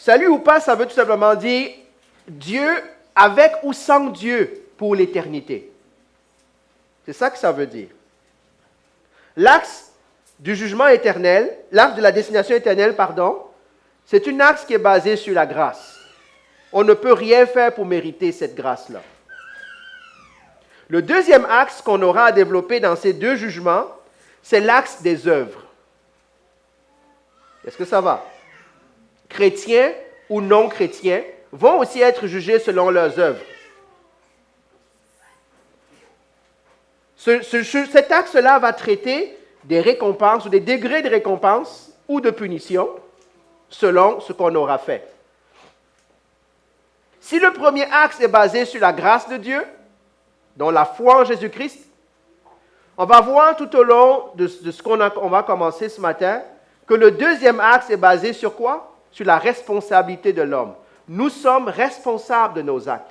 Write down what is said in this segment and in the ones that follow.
Salut ou pas, ça veut tout simplement dire Dieu avec ou sans Dieu pour l'éternité. C'est ça que ça veut dire. L'axe du jugement éternel, l'axe de la destination éternelle, c'est une axe qui est basée sur la grâce. On ne peut rien faire pour mériter cette grâce-là. Le deuxième axe qu'on aura à développer dans ces deux jugements, c'est l'axe des œuvres. Est-ce que ça va? Chrétiens ou non chrétiens vont aussi être jugés selon leurs œuvres. Cet axe-là va traiter des récompenses ou des degrés de récompense ou de punition selon ce qu'on aura fait. Si le premier axe est basé sur la grâce de Dieu, dont la foi en Jésus-Christ, on va voir tout au long de ce qu'on va commencer ce matin que le deuxième axe est basé sur quoi? Sur la responsabilité de l'homme. Nous sommes responsables de nos actes.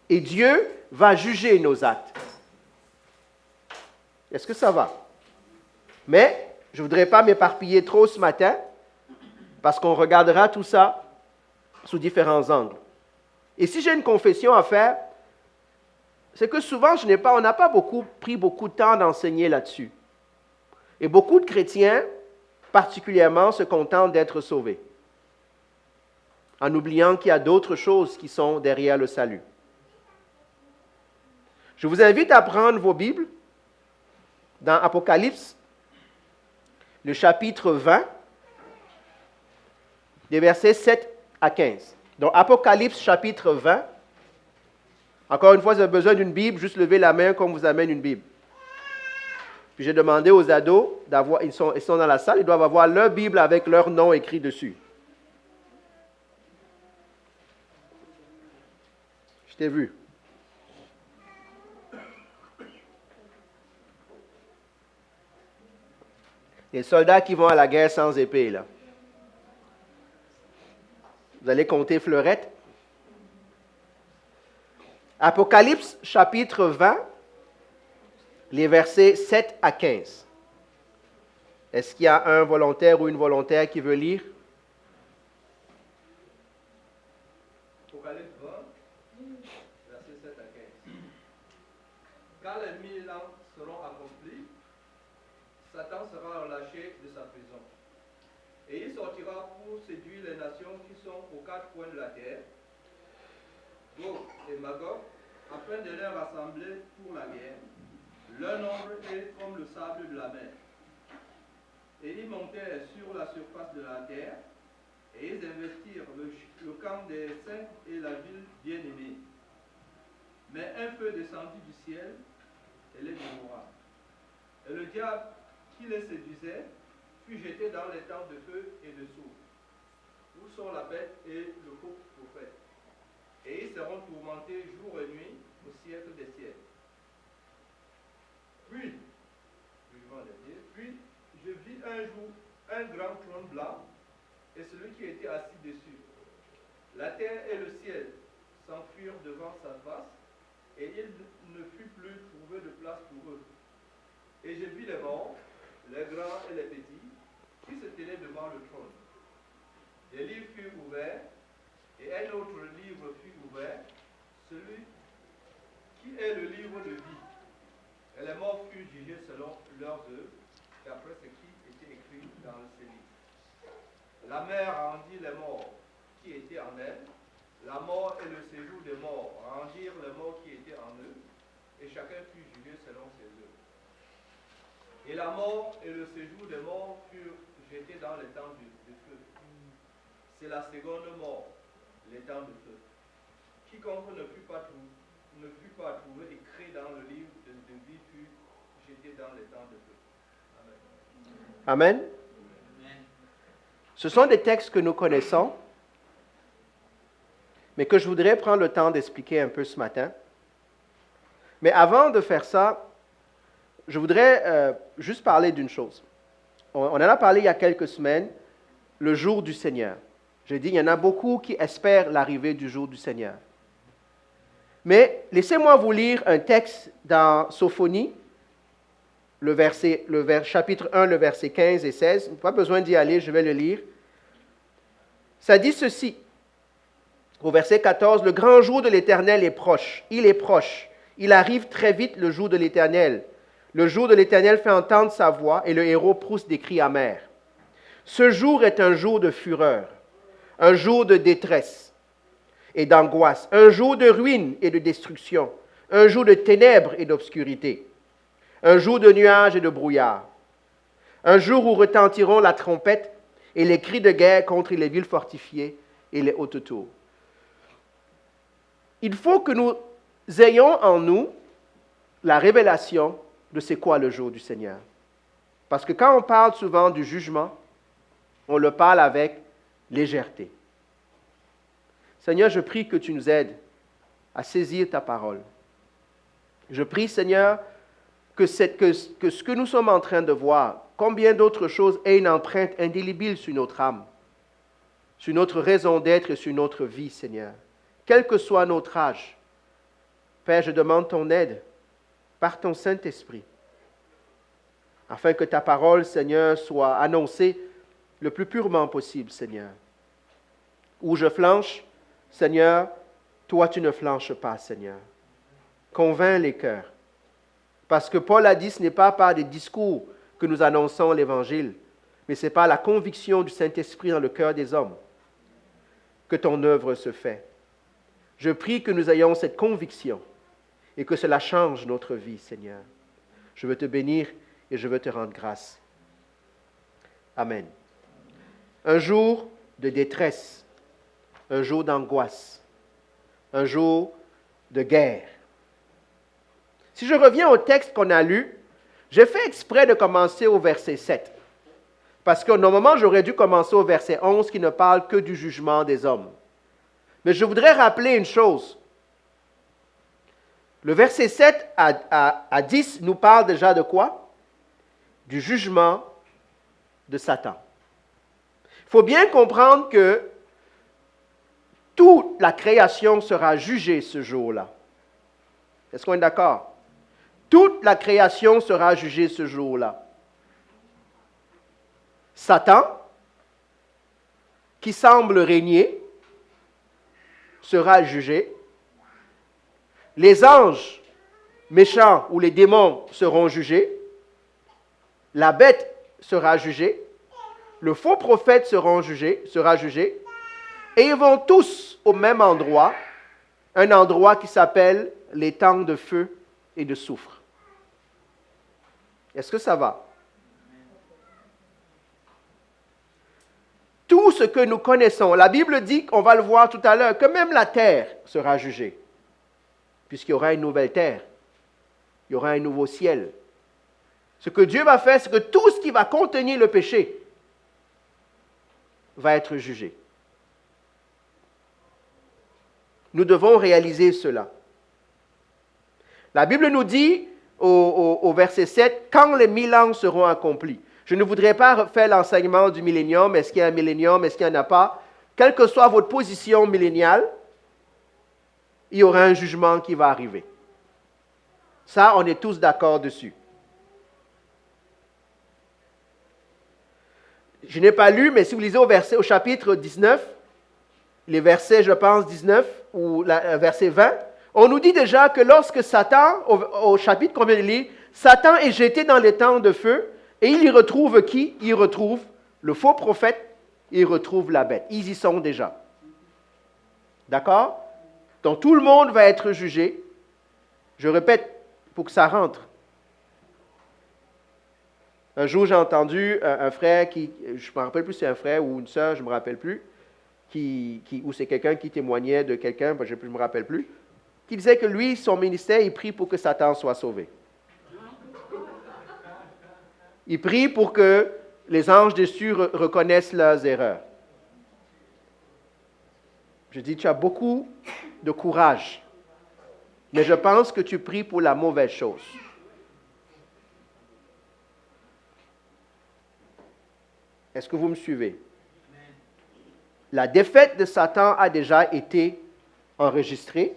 Et Dieu va juger nos actes. Est-ce que ça va? Mais je ne voudrais pas m'éparpiller trop ce matin parce qu'on regardera tout ça sous différents angles. Et si j'ai une confession à faire, c'est que souvent, on n'a pas pris beaucoup de temps d'enseigner là-dessus. Et beaucoup de chrétiens, particulièrement, se contentent d'être sauvés, en oubliant qu'il y a d'autres choses qui sont derrière le salut. Je vous invite à prendre vos Bibles dans Apocalypse, le chapitre 20, des versets 7 à 15. Donc, Apocalypse, chapitre 20. Encore une fois, si vous avez besoin d'une Bible, juste levez la main comme vous amène une Bible. Puis j'ai demandé aux ados, ils sont dans la salle, ils doivent avoir leur Bible avec leur nom écrit dessus. Je t'ai vu. Les soldats qui vont à la guerre sans épée, là. Vous allez compter fleurettes. Apocalypse, chapitre 20, les versets 7 à 15. Est-ce qu'il y a un volontaire ou une volontaire qui veut lire? Apocalypse 20, versets 7 à 15. Quand les 1000 ans seront accomplis, Satan sera relâché de sa prison. Et il sortira pour séduire les nations qui sont aux quatre coins de la terre, Gog et Magog, afin de les rassembler pour la guerre. Leur nombre est comme le sable de la mer. Et ils montèrent sur la surface de la terre, et ils investirent le camp des saints et la ville bien-aimée. Mais un feu descendit du ciel et les dévora. Et le diable qui les séduisait fut jeté dans les temps de feu et de soufre, où sont la bête et le faux prophète. Et ils seront tourmentés jour et nuit au siècle des siècles. Puis je vis un jour un grand trône blanc et celui qui était assis dessus. La terre et le ciel s'enfuirent devant sa face et il ne fut plus trouvé de place pour eux. Et je vis les morts, les grands et les petits, qui se tenaient devant le trône. Des livres furent ouverts et un autre livre fut ouvert, celui qui est le livre de vie. Et les morts furent jugés selon leurs œuvres, d'après ce qui était écrit dans ces livres. La mer rendit les morts qui étaient en elle, la mort et le séjour des morts rendirent les morts qui étaient en eux, et chacun fut jugé selon ses œuvres. Et la mort et le séjour des morts furent jetés dans les temps de feu. C'est la seconde mort, les temps de feu. Quiconque ne fut pas trouvé écrit dans le livre de vie fut jeté dans les temps de feu. Amen. Amen. Ce sont des textes que nous connaissons, mais que je voudrais prendre le temps d'expliquer un peu ce matin. Mais avant de faire ça, je voudrais juste parler d'une chose. On en a parlé il y a quelques semaines, le jour du Seigneur. J'ai dit, il y en a beaucoup qui espèrent l'arrivée du jour du Seigneur. Mais laissez-moi vous lire un texte dans Sophonie, chapitre 1, le verset 15 et 16. Pas besoin d'y aller, je vais le lire. Ça dit ceci, au verset 14, « Le grand jour de l'Éternel est proche. Il est proche. Il arrive très vite le jour de l'Éternel. Le jour de l'Éternel fait entendre sa voix et le héros pousse des cris amers. Ce jour est un jour de fureur, un jour de détresse et d'angoisse, un jour de ruine et de destruction, un jour de ténèbres et d'obscurité, un jour de nuages et de brouillard, un jour où retentiront la trompette et les cris de guerre contre les villes fortifiées et les hautes tours. » Il faut que nous ayons en nous la révélation de c'est quoi le jour du Seigneur. Parce que quand on parle souvent du jugement, on le parle avec légèreté. Seigneur, je prie que tu nous aides à saisir ta parole. Je prie, Seigneur, que ce que nous sommes en train de voir, combien d'autres choses aient une empreinte indélébile sur notre âme, sur notre raison d'être et sur notre vie, Seigneur. Quel que soit notre âge, Père, je demande ton aide par ton Saint-Esprit, afin que ta parole, Seigneur, soit annoncée le plus purement possible, Seigneur. Où je flanche, Seigneur, toi tu ne flanches pas, Seigneur. Convainc les cœurs. Parce que Paul a dit, ce n'est pas par des discours que nous annonçons l'Évangile, mais c'est par la conviction du Saint-Esprit dans le cœur des hommes que ton œuvre se fait. Je prie que nous ayons cette conviction et que cela change notre vie, Seigneur. Je veux te bénir et je veux te rendre grâce. Amen. Un jour de détresse, un jour d'angoisse, un jour de guerre. Si je reviens au texte qu'on a lu, j'ai fait exprès de commencer au verset 7. Parce que normalement, j'aurais dû commencer au verset 11 qui ne parle que du jugement des hommes. Mais je voudrais rappeler une chose. Le verset 7 à 10 nous parle déjà de quoi? Du jugement de Satan. Il faut bien comprendre que toute la création sera jugée ce jour-là. Est-ce qu'on est d'accord? Toute la création sera jugée ce jour-là. Satan, qui semble régner, sera jugé. Les anges méchants ou les démons seront jugés. La bête sera jugée. Le faux prophète sera jugé. Et ils vont tous au même endroit, un endroit qui s'appelle l'étang de feu et de soufre. Est-ce que ça va? Tout ce que nous connaissons, la Bible dit, on va le voir tout à l'heure, que même la terre sera jugée, puisqu'il y aura une nouvelle terre, il y aura un nouveau ciel. Ce que Dieu va faire, c'est que tout ce qui va contenir le péché va être jugé. Nous devons réaliser cela. La Bible nous dit au verset 7, « Quand les 1000 ans seront accomplis ». Je ne voudrais pas faire l'enseignement du millénium, est-ce qu'il y a un millénium, est-ce qu'il n'y en a pas. Quelle que soit votre position milléniale, il y aura un jugement qui va arriver. Ça, on est tous d'accord dessus. Je n'ai pas lu, mais si vous lisez au chapitre 19, les versets, je pense, 19 ou verset 20, on nous dit déjà que lorsque Satan, au chapitre qu'on vient de lire, Satan est jeté dans les temps de feu, et il y retrouve qui? Il retrouve le faux prophète, il retrouve la bête. Ils y sont déjà. D'accord? Donc tout le monde va être jugé. Je répète, pour que ça rentre. Un jour, j'ai entendu un frère qui, je ne me rappelle plus si c'est un frère ou une sœur, je ne me rappelle plus, ou c'est quelqu'un qui témoignait de quelqu'un, je ne me rappelle plus, qui disait que lui, son ministère, il prie pour que Satan soit sauvé. Il prie pour que les anges déçus reconnaissent leurs erreurs. Je dis, tu as beaucoup de courage, mais je pense que tu pries pour la mauvaise chose. Est-ce que vous me suivez? La défaite de Satan a déjà été enregistrée.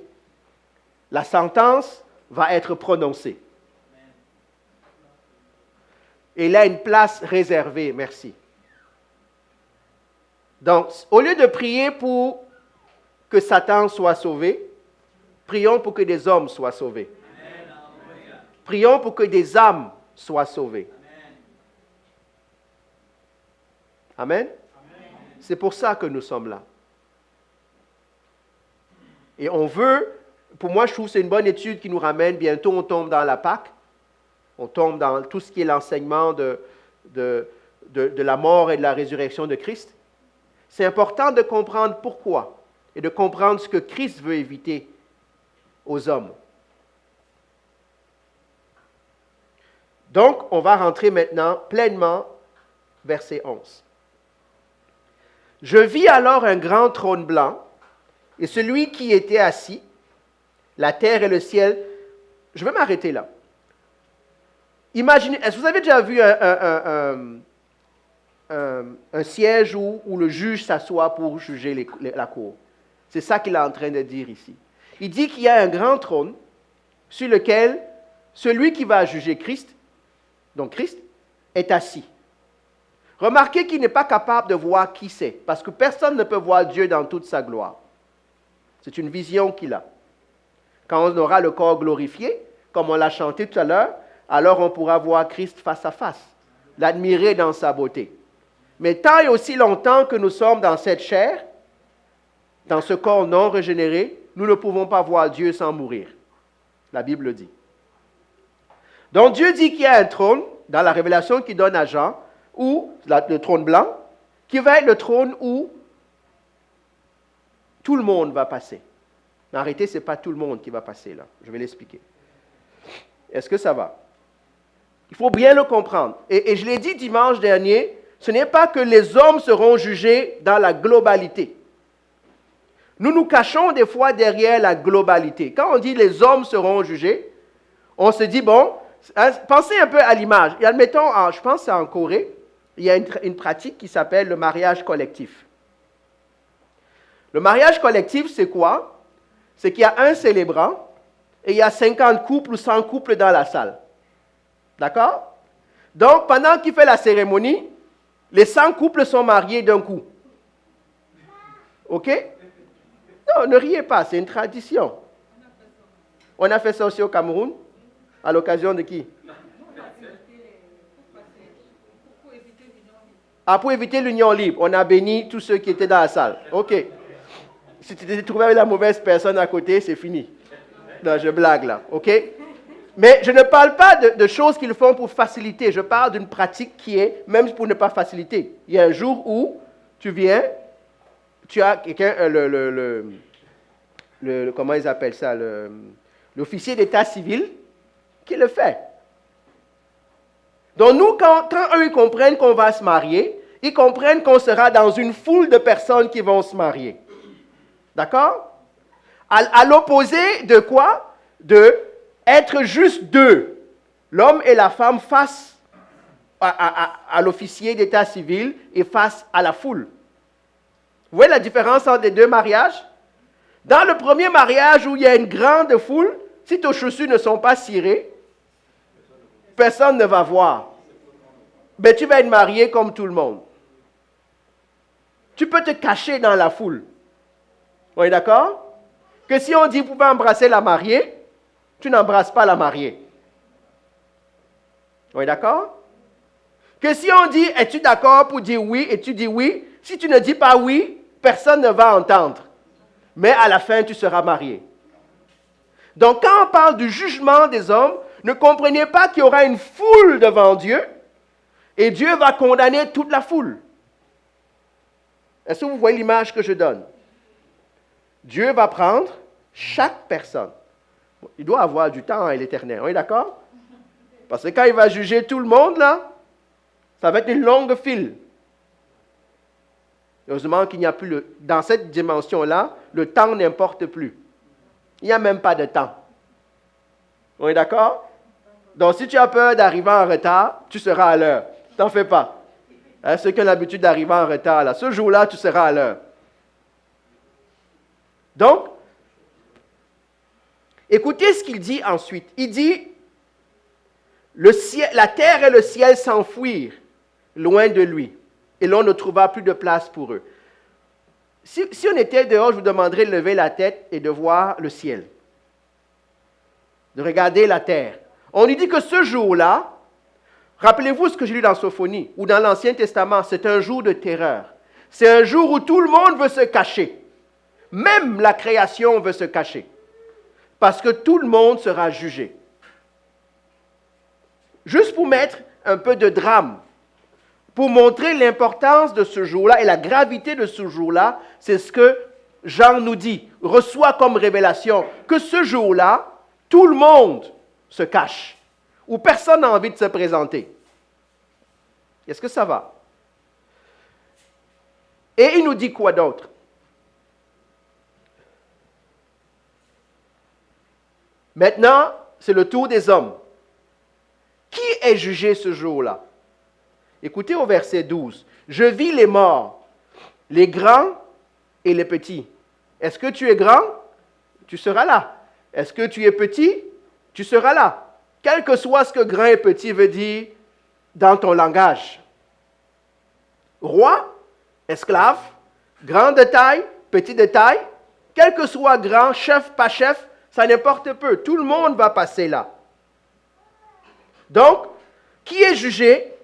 La sentence va être prononcée. Et il a une place réservée, merci. Donc, au lieu de prier pour que Satan soit sauvé, prions pour que des hommes soient sauvés. Prions pour que des âmes soient sauvées. Amen. C'est pour ça que nous sommes là. Et on veut, pour moi je trouve que c'est une bonne étude qui nous ramène, bientôt on tombe dans la Pâque, on tombe dans tout ce qui est l'enseignement de la mort et de la résurrection de Christ. C'est important de comprendre pourquoi et de comprendre ce que Christ veut éviter aux hommes. Donc, on va rentrer maintenant pleinement, verset 11. « Je vis alors un grand trône blanc, et celui qui était assis, la terre et le ciel. » Je vais m'arrêter là. Imaginez, est-ce que vous avez déjà vu un siège où le juge s'assoit pour juger la cour? C'est ça qu'il est en train de dire ici. Il dit qu'il y a un grand trône sur lequel celui qui va juger Christ, donc Christ, est assis. Remarquez qu'il n'est pas capable de voir qui c'est, parce que personne ne peut voir Dieu dans toute sa gloire. C'est une vision qu'il a. Quand on aura le corps glorifié, comme on l'a chanté tout à l'heure, alors on pourra voir Christ face à face, l'admirer dans sa beauté. Mais tant et aussi longtemps que nous sommes dans cette chair, dans ce corps non régénéré, nous ne pouvons pas voir Dieu sans mourir. La Bible le dit. Donc Dieu dit qu'il y a un trône, dans la révélation qu'il donne à Jean, ou le trône blanc, qui va être le trône où tout le monde va passer. Mais arrêtez, ce n'est pas tout le monde qui va passer là. Je vais l'expliquer. Est-ce que ça va? Il faut bien le comprendre. Et je l'ai dit dimanche dernier, ce n'est pas que les hommes seront jugés dans la globalité. Nous nous cachons des fois derrière la globalité. Quand on dit les hommes seront jugés, on se dit, bon, pensez un peu à l'image. Et admettons, je pense que c'est en Corée, il y a une pratique qui s'appelle le mariage collectif. Le mariage collectif, c'est quoi? C'est qu'il y a un célébrant et il y a 50 couples ou 100 couples dans la salle. D'accord? Donc, pendant qu'il fait la cérémonie, les 100 couples sont mariés d'un coup. OK? Non, ne riez pas, c'est une tradition. On a fait ça aussi au Cameroun, à l'occasion de qui? Ah, pour éviter l'union libre, on a béni tous ceux qui étaient dans la salle. OK. Si tu t'es trouvé avec la mauvaise personne à côté, c'est fini. Non, je blague là. OK? Mais je ne parle pas de choses qu'ils font pour faciliter. Je parle d'une pratique qui est, même pour ne pas faciliter. Il y a un jour où tu viens, tu as quelqu'un, comment ils appellent ça, l'officier d'état civil, qui le fait. Donc nous, quand eux ils comprennent qu'on va se marier, ils comprennent qu'on sera dans une foule de personnes qui vont se marier. D'accord? À l'opposé de quoi? De être juste deux. L'homme et la femme face à l'officier d'état civil et face à la foule. Vous voyez la différence entre les deux mariages? Dans le premier mariage où il y a une grande foule, si tes chaussures ne sont pas cirées, personne ne va voir. Mais tu vas être marié comme tout le monde. Tu peux te cacher dans la foule. On est d'accord? Que si on dit vous pouvez embrasser la mariée, tu n'embrasses pas la mariée. On est d'accord? Que si on dit es-tu d'accord pour dire oui et tu dis oui, si tu ne dis pas oui, personne ne va entendre. Mais à la fin, tu seras marié. Donc quand on parle du jugement des hommes, ne comprenez pas qu'il y aura une foule devant Dieu et Dieu va condamner toute la foule. Est-ce que vous voyez l'image que je donne? Dieu va prendre chaque personne. Il doit avoir du temps à l'Éternel, on est d'accord? Parce que quand il va juger tout le monde, là, ça va être une longue file. Heureusement qu'il n'y a plus, dans cette dimension-là, le temps n'importe plus. Il n'y a même pas de temps. On est d'accord? Donc, si tu as peur d'arriver en retard, tu seras à l'heure. T'en fais pas. Hein, ceux qui ont l'habitude d'arriver en retard, là, ce jour-là, tu seras à l'heure. Donc, écoutez ce qu'il dit ensuite. Il dit, la terre et le ciel s'enfuirent loin de lui, et l'on ne trouva plus de place pour eux. Si on était dehors, je vous demanderais de lever la tête et de voir le ciel, de regarder la terre. On nous dit que ce jour-là, rappelez-vous ce que j'ai lu dans Sophonie ou dans l'Ancien Testament, c'est un jour de terreur. C'est un jour où tout le monde veut se cacher. Même la création veut se cacher. Parce que tout le monde sera jugé. Juste pour mettre un peu de drame, pour montrer l'importance de ce jour-là et la gravité de ce jour-là, c'est ce que Jean nous dit, reçoit comme révélation, que ce jour-là, tout le monde se cache, ou personne n'a envie de se présenter. Est-ce que ça va? Et il nous dit quoi d'autre? Maintenant, c'est le tour des hommes. Qui est jugé ce jour-là? Écoutez au verset 12. Je vis les morts, les grands et les petits. Est-ce que tu es grand? Tu seras là. Est-ce que tu es petit? Tu seras là. Quel que soit ce que grand et petit veut dire dans ton langage. Roi, esclave, grand de taille, petit de taille, quel que soit grand, chef, pas chef, ça n'importe peu. Tout le monde va passer là. Donc, qui est jugé?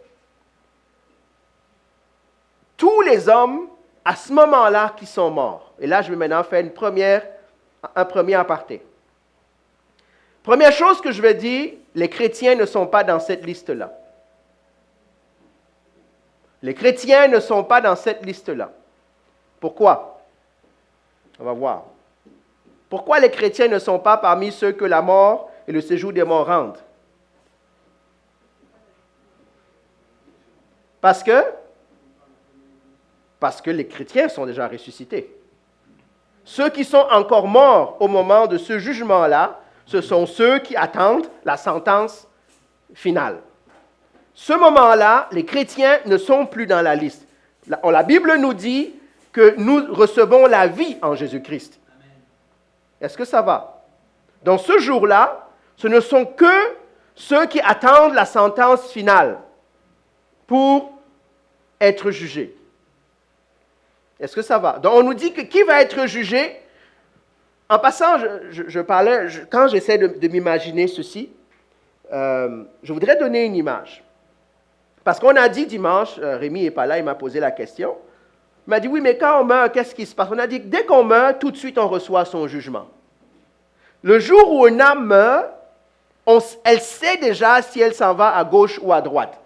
Tous les hommes, à ce moment-là, qui sont morts. Et là, je vais maintenant faire un premier aparté. Première chose que je vais dire, les chrétiens ne sont pas dans cette liste-là. Les chrétiens ne sont pas dans cette liste-là. Pourquoi? On va voir. Pourquoi les chrétiens ne sont pas parmi ceux que la mort et le séjour des morts rendent? Parce que les chrétiens sont déjà ressuscités. Ceux qui sont encore morts au moment de ce jugement-là, ce sont ceux qui attendent la sentence finale. Ce moment-là, les chrétiens ne sont plus dans la liste. La Bible nous dit que nous recevons la vie en Jésus-Christ. Est-ce que ça va? Dans ce jour-là, ce ne sont que ceux qui attendent la sentence finale pour être jugés. Est-ce que ça va? Donc, on nous dit que qui va être jugé? En passant, je parlais, quand j'essaie de m'imaginer ceci, je voudrais donner une image. Parce qu'on a dit dimanche, Rémi n'est pas là, il m'a posé la question. Il m'a dit, oui, mais quand on meurt, qu'est-ce qui se passe? On a dit que dès qu'on meurt, tout de suite, on reçoit son jugement. Le jour où une âme meurt, elle sait déjà si elle s'en va à gauche ou à droite.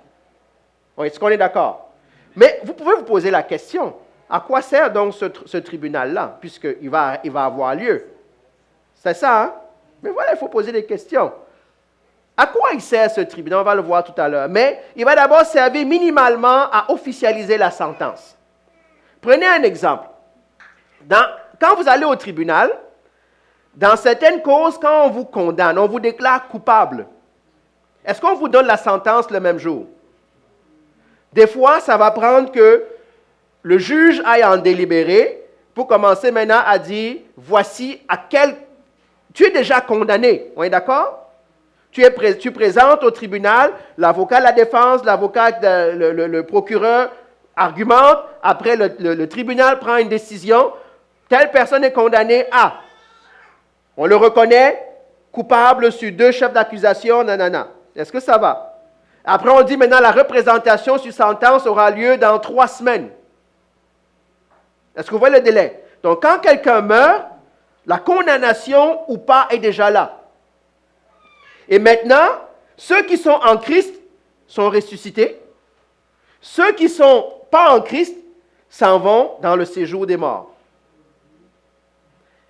Est-ce qu'on est d'accord? Mais vous pouvez vous poser la question, à quoi sert donc ce tribunal-là, puisqu'il va avoir lieu? C'est ça, hein? Mais voilà, il faut poser des questions. À quoi il sert ce tribunal? On va le voir tout à l'heure. Mais il va d'abord servir minimalement à officialiser la sentence. Prenez un exemple. Quand vous allez au tribunal, dans certaines causes, quand on vous condamne, on vous déclare coupable. Est-ce qu'on vous donne la sentence le même jour? Des fois, ça va prendre que le juge aille en délibérer pour commencer maintenant à dire, voici à quel... Tu es déjà condamné, on est d'accord? Tu présentes au tribunal, l'avocat de la défense, le procureur argumente, après le tribunal prend une décision, telle personne est condamnée à... On le reconnaît coupable sur 2 chefs d'accusation, nanana. Est-ce que ça va? Après, on dit maintenant la représentation sur sentence aura lieu dans 3 semaines. Est-ce que vous voyez le délai? Donc, quand quelqu'un meurt, la condamnation ou pas est déjà là. Et maintenant, ceux qui sont en Christ sont ressuscités. Ceux qui ne sont pas en Christ s'en vont dans le séjour des morts.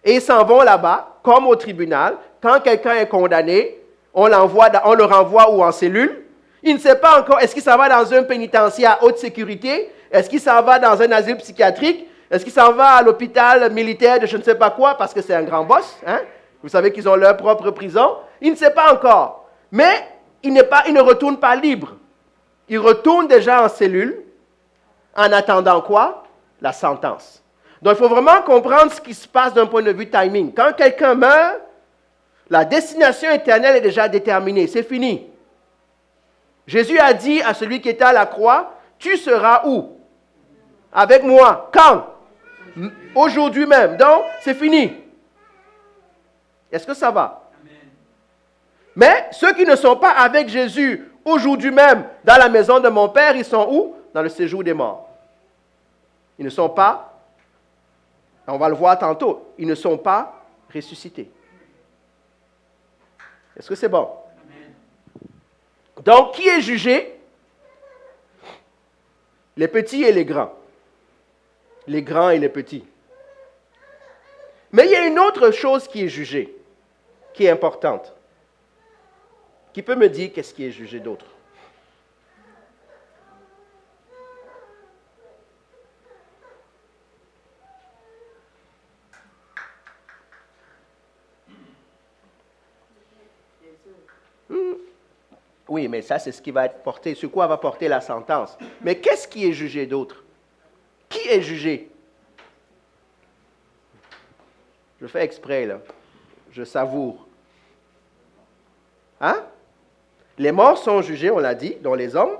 Et ils s'en vont là-bas, comme au tribunal. Quand quelqu'un est condamné, on le renvoie ou en cellule. Il ne sait pas encore, est-ce qu'il s'en va dans un pénitencier à haute sécurité? Est-ce qu'il s'en va dans un asile psychiatrique? Est-ce qu'il s'en va à l'hôpital militaire de je ne sais pas quoi, parce que c'est un grand boss? Hein? Vous savez qu'ils ont leur propre prison. Il ne sait pas encore. Mais il ne retourne pas libre. Il retourne déjà en cellule, en attendant quoi? La sentence. Donc, il faut vraiment comprendre ce qui se passe d'un point de vue timing. Quand quelqu'un meurt, la destination éternelle est déjà déterminée. C'est fini. Jésus a dit à celui qui était à la croix, tu seras où? Avec moi. Quand? Aujourd'hui même. Donc, c'est fini. Est-ce que ça va? Mais ceux qui ne sont pas avec Jésus aujourd'hui même dans la maison de mon Père, ils sont où? Dans le séjour des morts. Ils ne sont pas, on va le voir tantôt, ils ne sont pas ressuscités. Est-ce que c'est bon? Donc, qui est jugé? Les petits et les grands. Les grands et les petits. Mais il y a une autre chose qui est jugée, qui est importante. Qui peut me dire qu'est-ce qui est jugé d'autre? Oui, mais ça, c'est ce qui va être porté, sur quoi va porter la sentence. Mais qu'est-ce qui est jugé d'autre? Qui est jugé? Je fais exprès, là. Je savoure. Hein? Les morts sont jugés, on l'a dit, dont les hommes.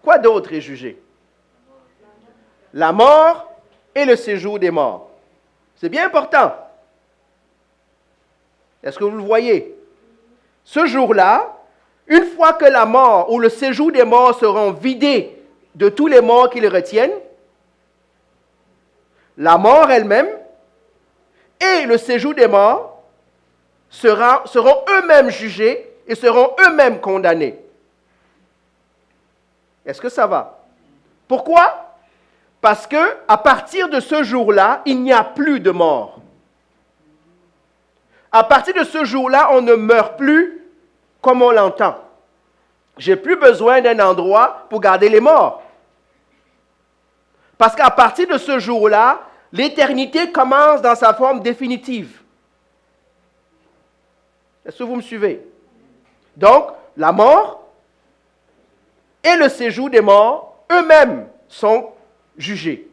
Quoi d'autre est jugé? La mort et le séjour des morts. C'est bien important. Est-ce que vous le voyez? Ce jour-là, une fois que la mort ou le séjour des morts seront vidés de tous les morts qui les retiennent, la mort elle-même et le séjour des morts seront eux-mêmes jugés et seront eux-mêmes condamnés. Est-ce que ça va? Pourquoi? Parce que à partir de ce jour-là, il n'y a plus de mort. À partir de ce jour-là, on ne meurt plus comme on l'entend. J'ai plus besoin d'un endroit pour garder les morts. Parce qu'à partir de ce jour-là, l'éternité commence dans sa forme définitive. Est-ce que vous me suivez? Donc, la mort et le séjour des morts, eux-mêmes, sont jugés.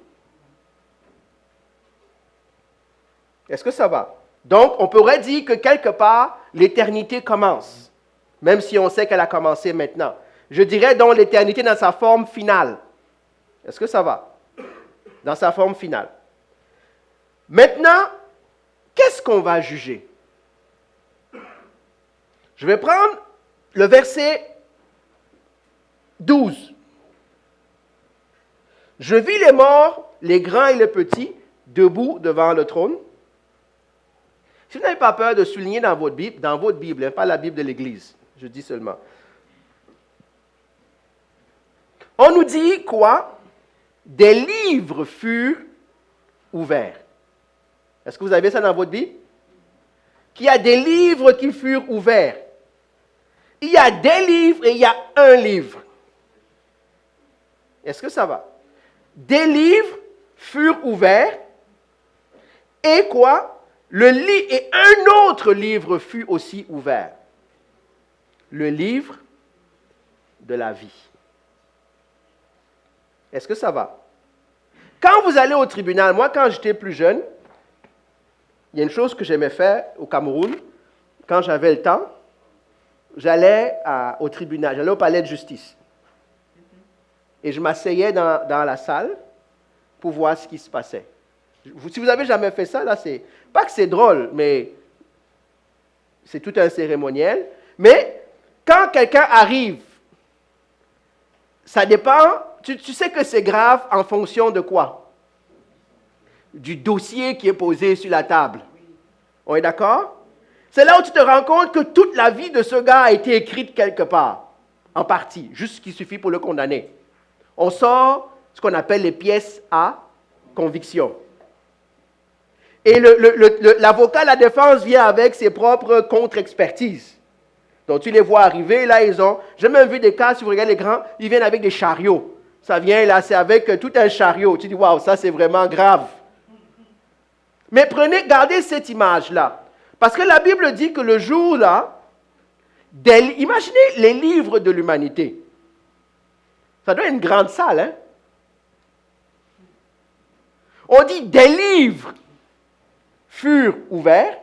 Est-ce que ça va? Donc, on pourrait dire que quelque part, l'éternité commence. Même si on sait qu'elle a commencé maintenant. Je dirais donc l'éternité dans sa forme finale. Est-ce que ça va? Dans sa forme finale. Maintenant, qu'est-ce qu'on va juger? Je vais prendre le verset 12. Je vis les morts, les grands et les petits, debout devant le trône. Si vous n'avez pas peur de souligner dans votre Bible, pas la Bible de l'Église, je dis seulement. On nous dit quoi? Des livres furent ouverts. Est-ce que vous avez ça dans votre Bible? Qu'il y a des livres qui furent ouverts. Il y a des livres et il y a un livre. Est-ce que ça va? Des livres furent ouverts et quoi? Et un autre livre fut aussi ouvert. Le livre de la vie. Est-ce que ça va? Quand vous allez au tribunal, moi quand j'étais plus jeune, il y a une chose que j'aimais faire au Cameroun, quand j'avais le temps, j'allais au tribunal, j'allais au palais de justice. Et je m'asseyais dans la salle pour voir ce qui se passait. Si vous n'avez jamais fait ça, là, c'est pas que c'est drôle, mais c'est tout un cérémoniel. Mais quand quelqu'un arrive, ça dépend, tu sais que c'est grave en fonction de quoi? Du dossier qui est posé sur la table. On est d'accord? C'est là où tu te rends compte que toute la vie de ce gars a été écrite quelque part, en partie, juste ce qui suffit pour le condamner. On sort ce qu'on appelle les pièces à conviction. Et l'avocat de la défense vient avec ses propres contre-expertises. Donc, tu les vois arriver, là, j'ai même vu des cas, si vous regardez les grands, ils viennent avec des chariots. Ça vient, là, c'est avec tout un chariot. Tu dis, waouh, ça, c'est vraiment grave. Mais gardez cette image-là. Parce que la Bible dit que le jour-là, imaginez les livres de l'humanité. Ça doit être une grande salle, hein? On dit des livres furent ouverts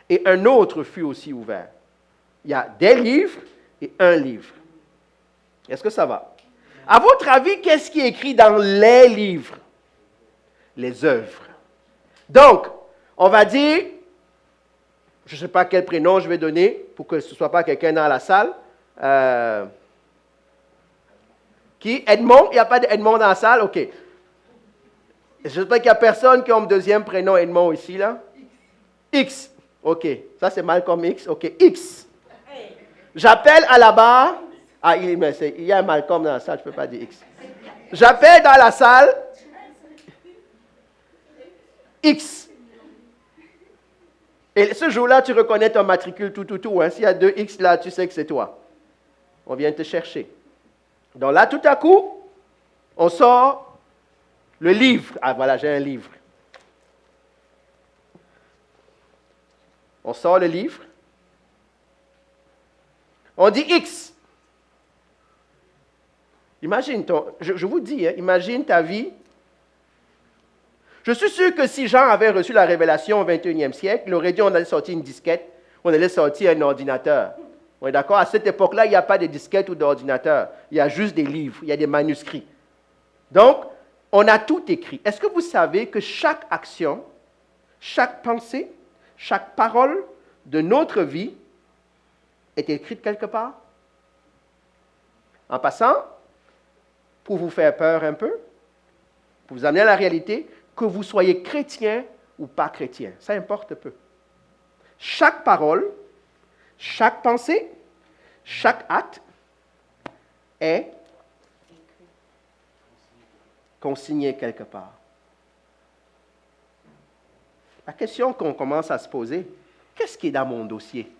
et un autre fut aussi ouvert. Il y a des livres et un livre. Est-ce que ça va? À votre avis, qu'est-ce qui est écrit dans les livres? les œuvres. Donc, on va dire, je ne sais pas quel prénom je vais donner pour que ce ne soit pas quelqu'un dans la salle. Qui? Edmond? Il n'y a pas d'Edmond dans la salle? OK. J'espère qu'il n'y a personne qui a un deuxième prénom Edmond ici, là. X. OK. Ça, c'est Malcolm X. OK. X. J'appelle à la barre. Ah, il y a un Malcolm dans la salle, je ne peux pas dire X. J'appelle dans la salle X. Et ce jour-là, tu reconnais ton matricule tout. Hein. S'il y a 2 X là, tu sais que c'est toi. On vient te chercher. Donc là, tout à coup, on sort le livre. Ah voilà, j'ai un livre. On sort le livre. On dit X. Imagine, je vous dis, hein, imagine ta vie. Je suis sûr que si Jean avait reçu la révélation au 21e siècle, il aurait dit on allait sortir une disquette, on allait sortir un ordinateur. On est d'accord? À cette époque-là, il n'y a pas de disquette ou d'ordinateur. Il y a juste des livres, il y a des manuscrits. Donc, on a tout écrit. Est-ce que vous savez que chaque action, chaque pensée, chaque parole de notre vie est écrite quelque part? En passant, pour vous faire peur un peu, pour vous amener à la réalité, que vous soyez chrétien ou pas chrétien, ça importe peu. Chaque parole, chaque pensée, chaque acte est consigné quelque part. La question qu'on commence à se poser, qu'est-ce qui est dans mon dossier?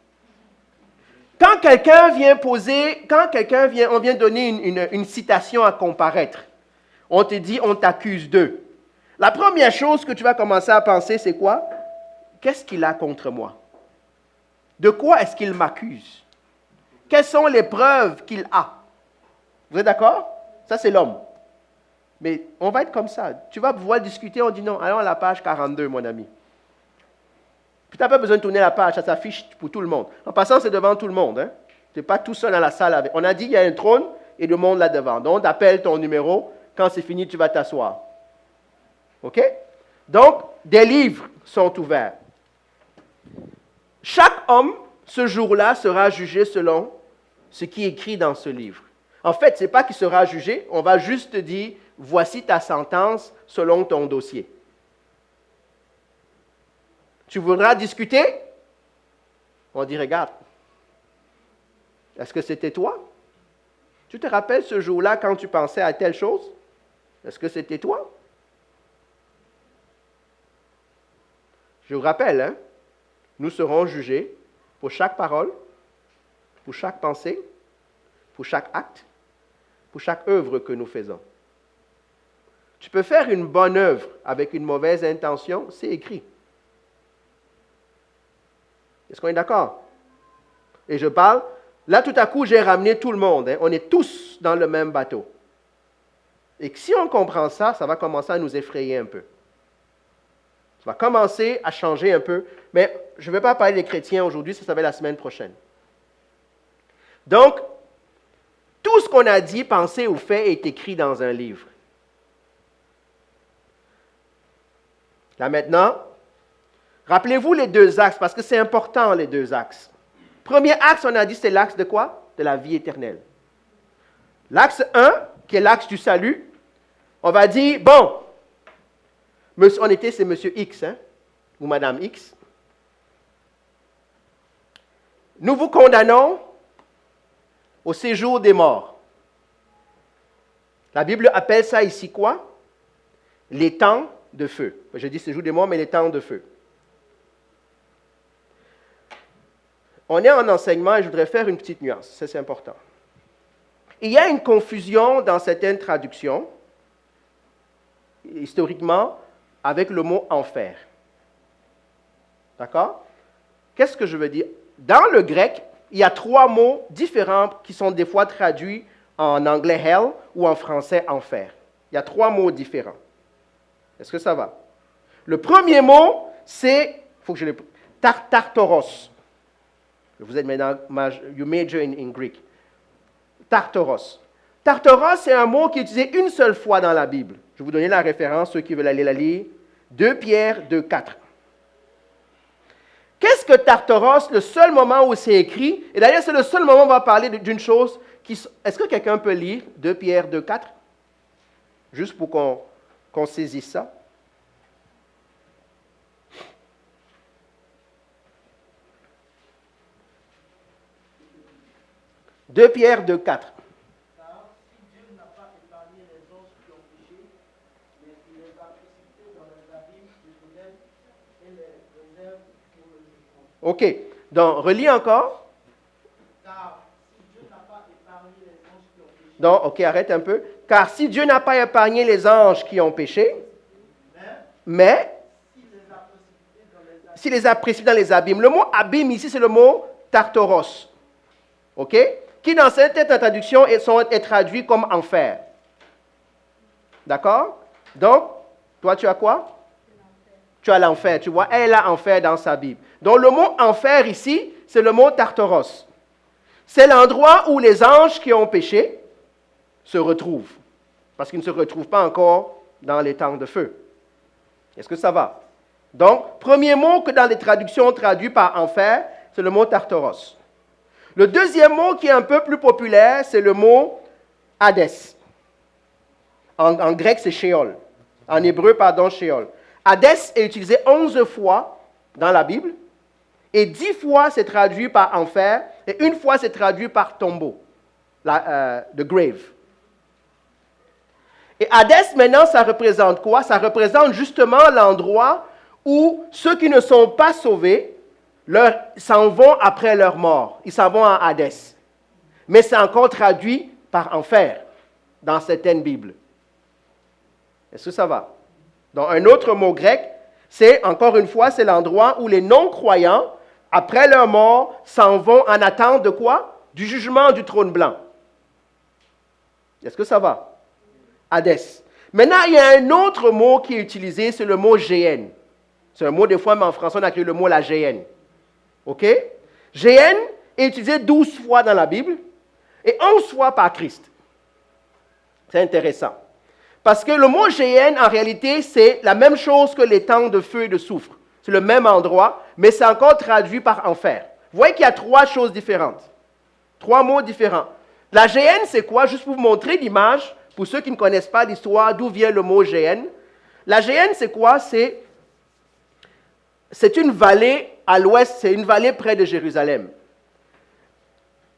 Quand quelqu'un vient on vient donner une citation à comparaître, on te dit, on t'accuse d'eux. La première chose que tu vas commencer à penser, c'est quoi? Qu'est-ce qu'il a contre moi? De quoi est-ce qu'il m'accuse? Quelles sont les preuves qu'il a? Vous êtes d'accord? Ça, c'est l'homme. Mais on va être comme ça. Tu vas pouvoir discuter, on dit non, allons à la page 42, mon ami. Tu n'as pas besoin de tourner la page, ça s'affiche pour tout le monde. En passant, c'est devant tout le monde. Hein? Tu n'es pas tout seul dans la salle. On a dit qu'il y a un trône et le monde là devant. Donc, on t'appelle ton numéro. Quand c'est fini, tu vas t'asseoir. OK? Donc, des livres sont ouverts. Chaque homme, ce jour-là, sera jugé selon ce qui est écrit dans ce livre. En fait, ce n'est pas qu'il sera jugé, on va juste te dire, voici ta sentence selon ton dossier. Tu voudras discuter? On dit, regarde, est-ce que c'était toi? Tu te rappelles ce jour-là quand tu pensais à telle chose? Est-ce que c'était toi? Je vous rappelle, hein, nous serons jugés pour chaque parole, pour chaque pensée, pour chaque acte, pour chaque œuvre que nous faisons. Tu peux faire une bonne œuvre avec une mauvaise intention, c'est écrit. Est-ce qu'on est d'accord? Et je parle, là tout à coup j'ai ramené tout le monde, hein, on est tous dans le même bateau. Et si on comprend ça, ça va commencer à nous effrayer un peu. Ça va commencer à changer un peu, mais je ne vais pas parler des chrétiens aujourd'hui, ça va être la semaine prochaine. Donc, tout ce qu'on a dit, pensé ou fait est écrit dans un livre. Là maintenant, rappelez-vous les 2 axes, parce que c'est important les 2 axes. Premier axe, on a dit, c'est l'axe de quoi? De la vie éternelle. L'axe 1, qui est l'axe du salut, on va dire, bon, c'est Monsieur X, hein, ou Madame X. Nous vous condamnons au séjour des morts. La Bible appelle ça ici quoi? Les temps de feu. Je dis séjour des morts, mais les temps de feu. On est en enseignement et je voudrais faire une petite nuance, ça c'est important. Il y a une confusion dans certaines traductions, historiquement, avec le mot enfer. D'accord? Qu'est-ce que je veux dire? Dans le grec, il y a 3 mots différents qui sont des fois traduits en anglais hell ou en français enfer. Il y a 3 mots différents. Est-ce que ça va? Le premier mot, c'est, tartaros. Vous êtes maintenant, you major in Greek. Tartaros. Tartaros, c'est un mot qui est utilisé une seule fois dans la Bible. Je vais vous donner la référence, ceux qui veulent aller la lire. 2 Pierre 2,4. Qu'est-ce que Tartaros, le seul moment où c'est écrit, et d'ailleurs c'est le seul moment où on va parler d'une chose qui... Est-ce que quelqu'un peut lire 2 Pierre 2,4? Juste pour qu'on saisisse ça. « 2 Pierre 2,4. » Car si Dieu n'a pas épargné les anges qui ont péché, mais il les a précipités dans les abîmes du ténèbres et les réserve pour le jugement. OK. Donc, relis encore. Car si Dieu n'a pas épargné les anges qui ont péché, Donc, OK, arrête un peu. Car si Dieu n'a pas épargné les anges qui ont péché, mais s'il les a précipités dans les abîmes. Le mot abîme ici, c'est le mot tartaros. OK? Qui dans cette traduction est traduit comme enfer. D'accord? Donc, toi, tu as quoi? Tu as l'enfer. Tu vois, elle a enfer dans sa Bible. Donc, le mot enfer ici, c'est le mot tartaros. C'est l'endroit où les anges qui ont péché se retrouvent. Parce qu'ils ne se retrouvent pas encore dans les temps de feu. Est-ce que ça va? Donc, premier mot que dans les traductions traduit par enfer, c'est le mot tartaros. Le deuxième mot qui est un peu plus populaire, c'est le mot Hadès. En grec, c'est Sheol. En hébreu, pardon, Sheol. Hadès est utilisé 11 fois dans la Bible, et 10 fois c'est traduit par enfer, et une fois c'est traduit par tombeau, the grave. Et Hadès, maintenant, ça représente quoi? Ça représente justement l'endroit où ceux qui ne sont pas sauvés s'en vont après leur mort. Ils s'en vont à Hadès. Mais c'est encore traduit par enfer dans certaines Bibles. Est-ce que ça va? Donc, un autre mot grec, c'est, encore une fois, c'est l'endroit où les non-croyants, après leur mort, s'en vont en attente de quoi? Du jugement du trône blanc. Est-ce que ça va? Hadès. Maintenant, il y a un autre mot qui est utilisé, c'est le mot Géhenne. C'est un mot, des fois, mais en français, on a écrit le mot la Géhenne. OK? Géhenne est utilisé 12 fois dans la Bible et 11 fois par Christ. C'est intéressant. Parce que le mot Géhenne, en réalité, c'est la même chose que les temps de feu et de soufre. C'est le même endroit, mais c'est encore traduit par enfer. Vous voyez qu'il y a 3 choses différentes. 3 mots différents. La Géhenne, c'est quoi? Juste pour vous montrer l'image, pour ceux qui ne connaissent pas l'histoire, d'où vient le mot Géhenne. La Géhenne, c'est quoi? C'est une vallée à l'ouest, c'est une vallée près de Jérusalem.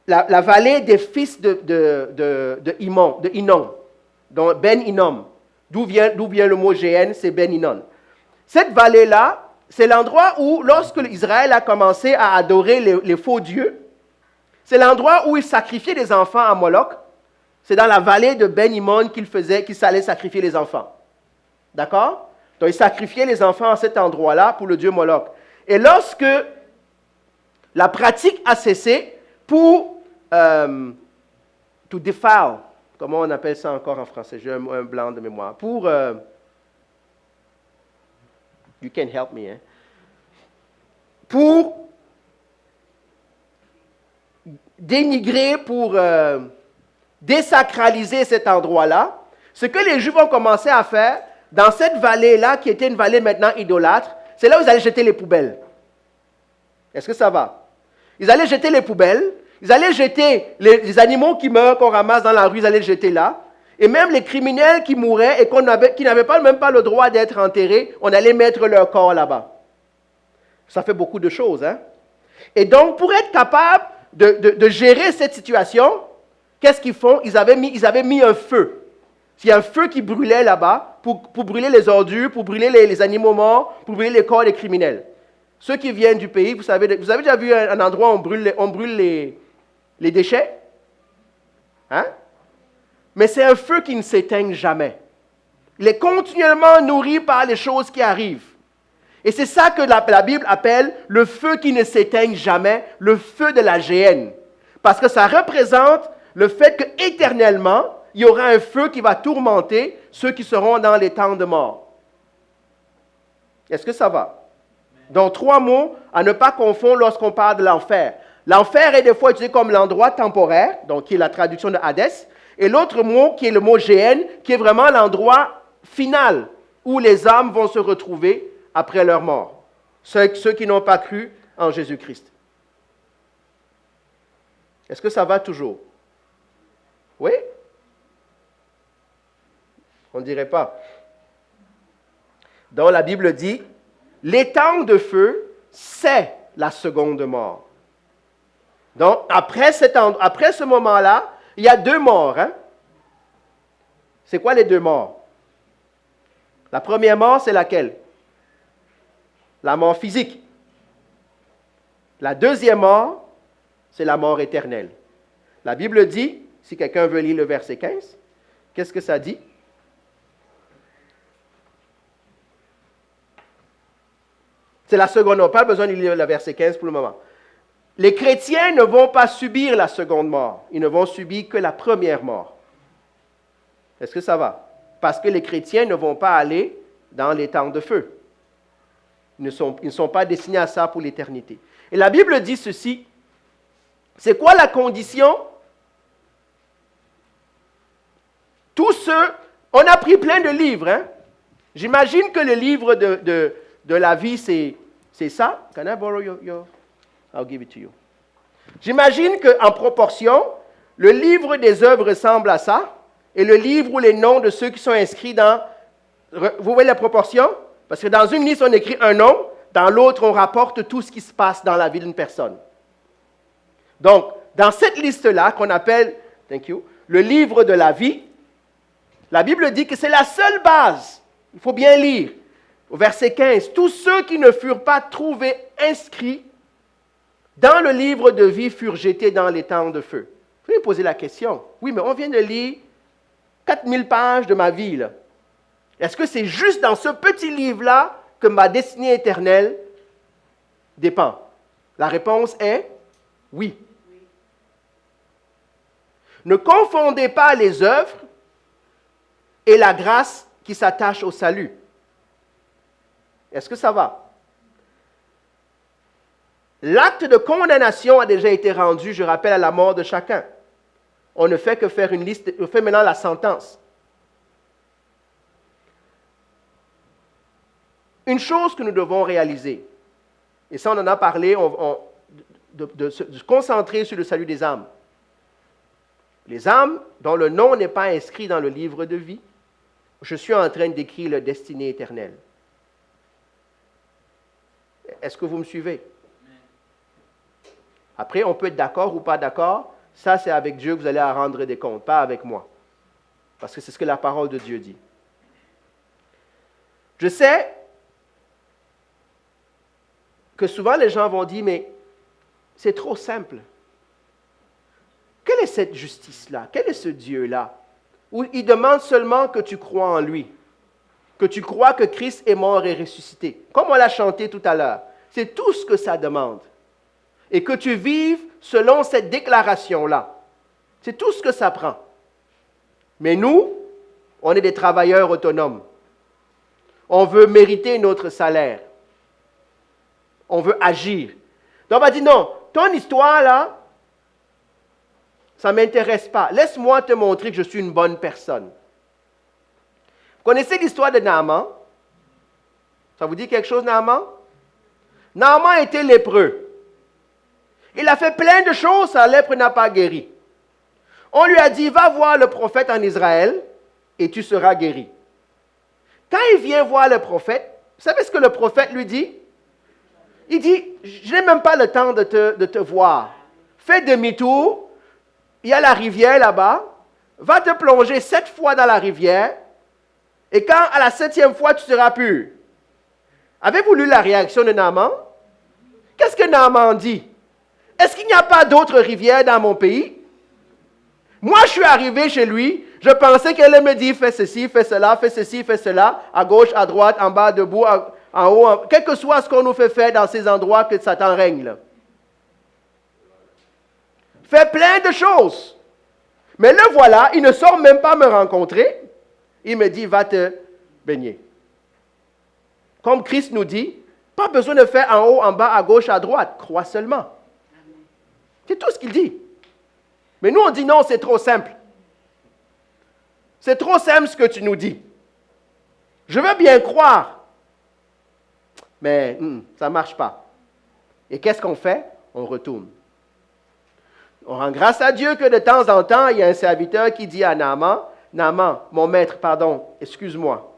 La vallée des fils de Hinnom, donc Ben Hinnom. D'où vient le mot Géhenne, c'est Ben Hinnom. Cette vallée-là, c'est l'endroit où, lorsque Israël a commencé à adorer les faux dieux, c'est l'endroit où ils sacrifiaient des enfants à Moloch. C'est dans la vallée de Ben Hinnom qu'ils allaient sacrifier les enfants. D'accord? Donc, ils sacrifiaient les enfants à cet endroit-là pour le dieu Moloch. Et lorsque la pratique a cessé pour to defile, comment on appelle ça encore en français? J'ai un blanc de mémoire. Pour you can help me, hein? Pour dénigrer, pour désacraliser cet endroit-là, ce que les Juifs ont commencé à faire, dans cette vallée-là, qui était une vallée maintenant idolâtre, c'est là où ils allaient jeter les poubelles. Est-ce que ça va? Ils allaient jeter les poubelles, ils allaient jeter les animaux qui meurent, qu'on ramasse dans la rue, ils allaient les jeter là. Et même les criminels qui mouraient et qui n'avaient même pas le droit d'être enterrés, on allait mettre leur corps là-bas. Ça fait beaucoup de choses, hein? Et donc, pour être capable de gérer cette situation, qu'est-ce qu'ils font? Ils avaient mis un feu. Il y a un feu qui brûlait là-bas pour brûler les ordures, pour brûler les animaux morts, pour brûler les corps des criminels. Ceux qui viennent du pays, vous avez déjà vu un endroit où on brûle les déchets? Hein? Mais c'est un feu qui ne s'éteint jamais. Il est continuellement nourri par les choses qui arrivent. Et c'est ça que la Bible appelle le feu qui ne s'éteint jamais, le feu de la Géhenne. Parce que ça représente le fait qu'éternellement, il y aura un feu qui va tourmenter ceux qui seront dans les temps de mort. Est-ce que ça va? Donc, 3 mots à ne pas confondre lorsqu'on parle de l'enfer. L'enfer est des fois utilisé comme l'endroit temporaire, donc qui est la traduction de Hadès, et l'autre mot qui est le mot Géhenne, qui est vraiment l'endroit final où les âmes vont se retrouver après leur mort. Ceux qui n'ont pas cru en Jésus-Christ. Est-ce que ça va toujours? Oui? On ne dirait pas. Donc la Bible dit, l'étang de feu, c'est la seconde mort. Donc après ce moment-là, il y a deux morts. Hein? C'est quoi les deux morts? La première mort, c'est laquelle? La mort physique. La deuxième mort, c'est la mort éternelle. La Bible dit, si quelqu'un veut lire le verset 15, qu'est-ce que ça dit? C'est la seconde mort. Pas besoin de lire le verset 15 pour le moment. Les chrétiens ne vont pas subir la seconde mort. Ils ne vont subir que la première mort. Est-ce que ça va? Parce que les chrétiens ne vont pas aller dans les temps de feu. Ils ne sont pas destinés à ça pour l'éternité. Et la Bible dit ceci. C'est quoi la condition? Tous ceux... On a pris plein de livres. Hein? J'imagine que le livre de la vie, c'est ça. Can I borrow your... I'll give it to you. J'imagine qu'en proportion, le livre des œuvres ressemble à ça, et le livre où les noms de ceux qui sont inscrits dans... Vous voyez la proportion? Parce que dans une liste, on écrit un nom, dans l'autre, on rapporte tout ce qui se passe dans la vie d'une personne. Donc, dans cette liste-là, qu'on appelle, thank you, le livre de la vie, la Bible dit que c'est la seule base. Il faut bien lire. Au verset 15, tous ceux qui ne furent pas trouvés inscrits dans le livre de vie furent jetés dans les temps de feu. Vous pouvez me poser la question. Oui, mais on vient de lire 4000 pages de ma vie, là. Est-ce que c'est juste dans ce petit livre-là que ma destinée éternelle dépend? La réponse est oui. Ne confondez pas les œuvres et la grâce qui s'attache au salut. Est-ce que ça va? L'acte de condamnation a déjà été rendu, je rappelle, à la mort de chacun. On ne fait que faire une liste, on fait maintenant la sentence. Une chose que nous devons réaliser, et ça on en a parlé, de se concentrer sur le salut des âmes. Les âmes dont le nom n'est pas inscrit dans le livre de vie, je suis en train d'écrire leur destinée éternelle. Est-ce que vous me suivez? Après, on peut être d'accord ou pas d'accord. Ça, c'est avec Dieu que vous allez en rendre des comptes, pas avec moi. Parce que c'est ce que la parole de Dieu dit. Je sais que souvent les gens vont dire, mais c'est trop simple. Quelle est cette justice-là? Quel est ce Dieu-là? Où il demande seulement que tu crois en lui, que tu crois que Christ est mort et ressuscité. Comme on l'a chanté tout à l'heure. C'est tout ce que ça demande. Et que tu vives selon cette déclaration-là. C'est tout ce que ça prend. Mais nous, on est des travailleurs autonomes. On veut mériter notre salaire. On veut agir. Donc on va dire, non, ton histoire là, ça ne m'intéresse pas. Laisse-moi te montrer que je suis une bonne personne. Vous connaissez l'histoire de Naaman? Ça vous dit quelque chose, Naaman? Naaman était lépreux. Il a fait plein de choses, sa lèpre n'a pas guéri. On lui a dit, va voir le prophète en Israël et tu seras guéri. Quand il vient voir le prophète, vous savez ce que le prophète lui dit? Il dit, je n'ai même pas le temps de te voir. Fais demi-tour, il y a la rivière là-bas, va te plonger 7 fois dans la rivière, et quand à la 7e fois tu seras pur. Avez-vous lu la réaction de Naaman? Qu'est-ce que Naaman dit? Est-ce qu'il n'y a pas d'autres rivières dans mon pays? Moi, je suis arrivé chez lui, je pensais qu'elle me dit, fais ceci, fais cela, fais ceci, fais cela, à gauche, à droite, en bas, debout, en haut, quel que soit ce qu'on nous fait faire dans ces endroits que Satan règne là. Fait plein de choses. Mais le voilà, il ne sort même pas me rencontrer. Il me dit, va te baigner. Comme Christ nous dit, pas besoin de faire en haut, en bas, à gauche, à droite. Crois seulement. C'est tout ce qu'il dit. Mais nous, on dit non, c'est trop simple. C'est trop simple ce que tu nous dis. Je veux bien croire, mais ça ne marche pas. Et qu'est-ce qu'on fait? On retourne. On rend grâce à Dieu que de temps en temps, il y a un serviteur qui dit à Naaman, Naaman, mon maître, pardon, excuse-moi.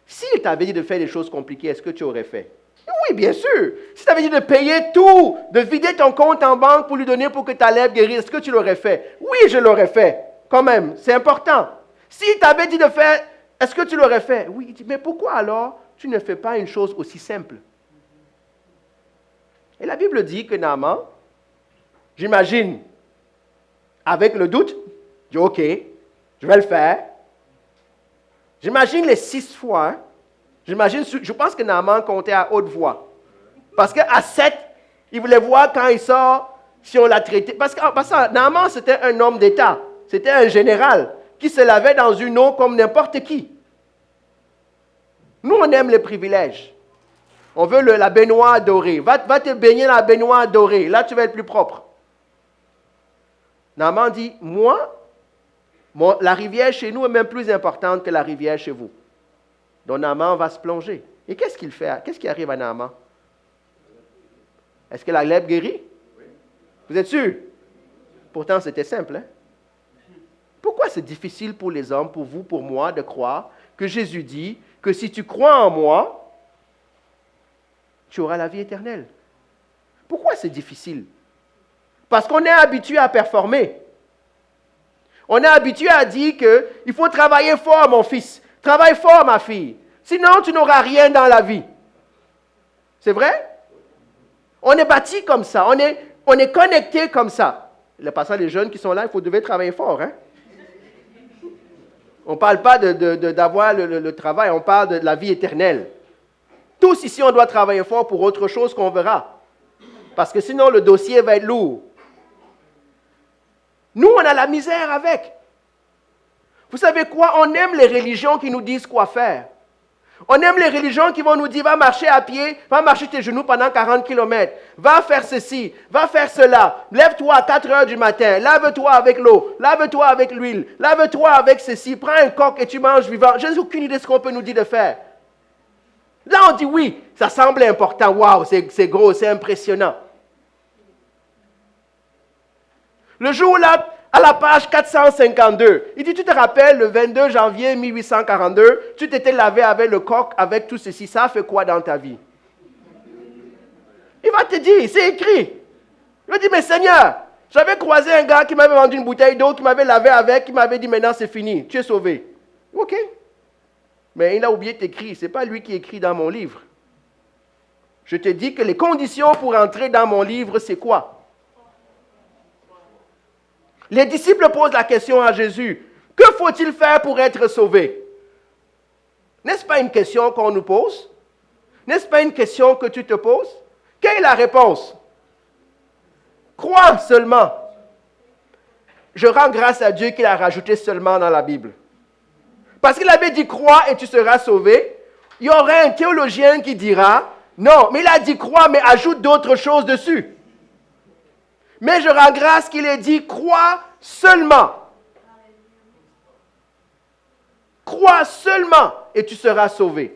S'il t'avait dit de faire des choses compliquées, est-ce que tu aurais fait? Oui, bien sûr. S'il t'avait dit de payer tout, de vider ton compte en banque pour lui donner pour que ta lèvre guérisse, est-ce que tu l'aurais fait? Oui, je l'aurais fait. Quand même, c'est important. S'il t'avait dit de faire, est-ce que tu l'aurais fait? Oui, il dit, mais pourquoi alors tu ne fais pas une chose aussi simple? Et la Bible dit que Naaman, j'imagine, avec le doute, dit, OK, je vais le faire. J'imagine les 6 fois. Hein? Je pense que Naaman comptait à haute voix. Parce qu'à 7, il voulait voir quand il sort, si on l'a traité. Parce que Naaman, c'était un homme d'État. C'était un général qui se lavait dans une eau comme n'importe qui. Nous, on aime les privilèges. On veut la baignoire dorée. Va te baigner dans la baignoire dorée. Là, tu vas être plus propre. Naaman dit, moi, la rivière chez nous est même plus importante que la rivière chez vous. Donc Naaman va se plonger. Et qu'est-ce qu'il fait? Qu'est-ce qui arrive à Naaman? Est-ce que la lèpre guérit? Vous êtes sûr? Pourtant, c'était simple. Hein? Pourquoi c'est difficile pour les hommes, pour vous, pour moi, de croire que Jésus dit que si tu crois en moi, tu auras la vie éternelle? Pourquoi c'est difficile? Parce qu'on est habitué à performer. On est habitué à dire qu'il faut travailler fort, mon fils. Travaille fort, ma fille. Sinon, tu n'auras rien dans la vie. C'est vrai? On est bâti comme ça. On est connecté comme ça. Le passage des jeunes qui sont là, il devait travailler fort. Hein? On ne parle pas d'avoir le travail, on parle de la vie éternelle. Tous ici, on doit travailler fort pour autre chose qu'on verra. Parce que sinon, le dossier va être lourd. Nous, on a la misère avec. Vous savez quoi? On aime les religions qui nous disent quoi faire. On aime les religions qui vont nous dire, va marcher à pied, va marcher tes genoux pendant 40 km, va faire ceci, va faire cela, lève-toi à 4 heures du matin, lave-toi avec l'eau, lave-toi avec l'huile, lave-toi avec ceci, prends un coq et tu manges vivant. Je n'ai aucune idée de ce qu'on peut nous dire de faire. Là, on dit oui, ça semble important, waouh, c'est gros, c'est impressionnant. Le jour là, à la page 452, il dit, tu te rappelles, le 22 janvier 1842, tu t'étais lavé avec le coq, avec tout ceci, ça a fait quoi dans ta vie? Il va te dire, c'est écrit. Il va dire, mais Seigneur, j'avais croisé un gars qui m'avait vendu une bouteille d'eau, qui m'avait lavé avec, qui m'avait dit, maintenant c'est fini, tu es sauvé. Ok. Mais il a oublié d'écrire, ce n'est pas lui qui écrit dans mon livre. Je te dis que les conditions pour entrer dans mon livre, c'est quoi? Les disciples posent la question à Jésus, que faut-il faire pour être sauvé? N'est-ce pas une question qu'on nous pose? N'est-ce pas une question que tu te poses? Quelle est la réponse? Crois seulement. Je rends grâce à Dieu qu'il a rajouté seulement dans la Bible. Parce qu'il avait dit crois et tu seras sauvé. Il y aurait un théologien qui dira, non, mais il a dit crois, mais ajoute d'autres choses dessus. Mais je rends grâce qu'il ait dit, crois seulement. Crois seulement et tu seras sauvé.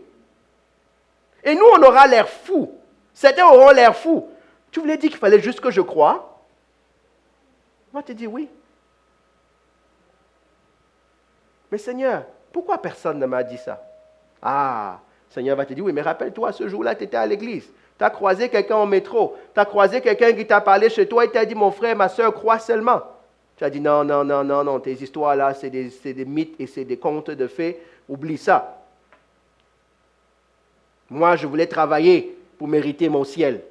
Et nous, on aura l'air fou. Certains auront l'air fou. Tu voulais dire qu'il fallait juste que je croie? Moi, tu dis oui. Mais Seigneur, pourquoi personne ne m'a dit ça? Ah, Seigneur va te dire, oui, mais rappelle-toi, ce jour-là, tu étais à l'église. Tu as croisé quelqu'un au métro. Tu as croisé quelqu'un qui t'a parlé chez toi et t'a dit, mon frère, ma soeur, crois seulement. Tu as dit, non, tes histoires-là, c'est des mythes et c'est des contes de fées. Oublie ça. Moi, je voulais travailler pour mériter mon ciel.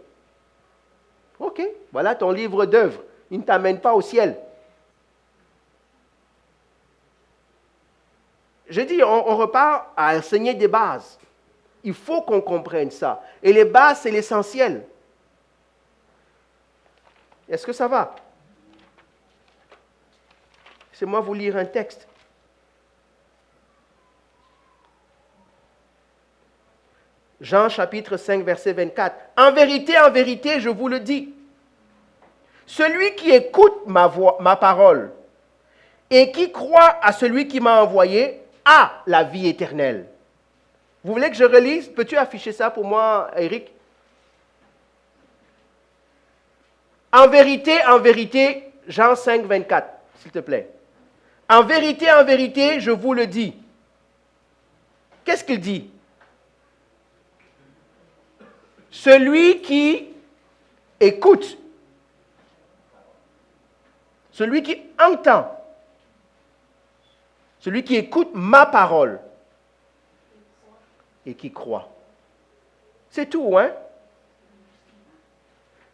Ok, voilà ton livre d'œuvre. Il ne t'amène pas au ciel. Je dis, on repart à enseigner des bases. Il faut qu'on comprenne ça. Et les bases, c'est l'essentiel. Est-ce que ça va? Laissez-moi vous lire un texte. Jean chapitre 5, verset 24. En vérité, je vous le dis, celui qui écoute ma parole et qui croit à celui qui m'a envoyé a la vie éternelle. Vous voulez que je relise? Peux-tu afficher ça pour moi, Eric? En vérité, Jean 5, 24, s'il te plaît. En vérité, je vous le dis. Qu'est-ce qu'il dit? Celui qui écoute, celui qui entend, celui qui écoute ma parole et qui croit. C'est tout, hein?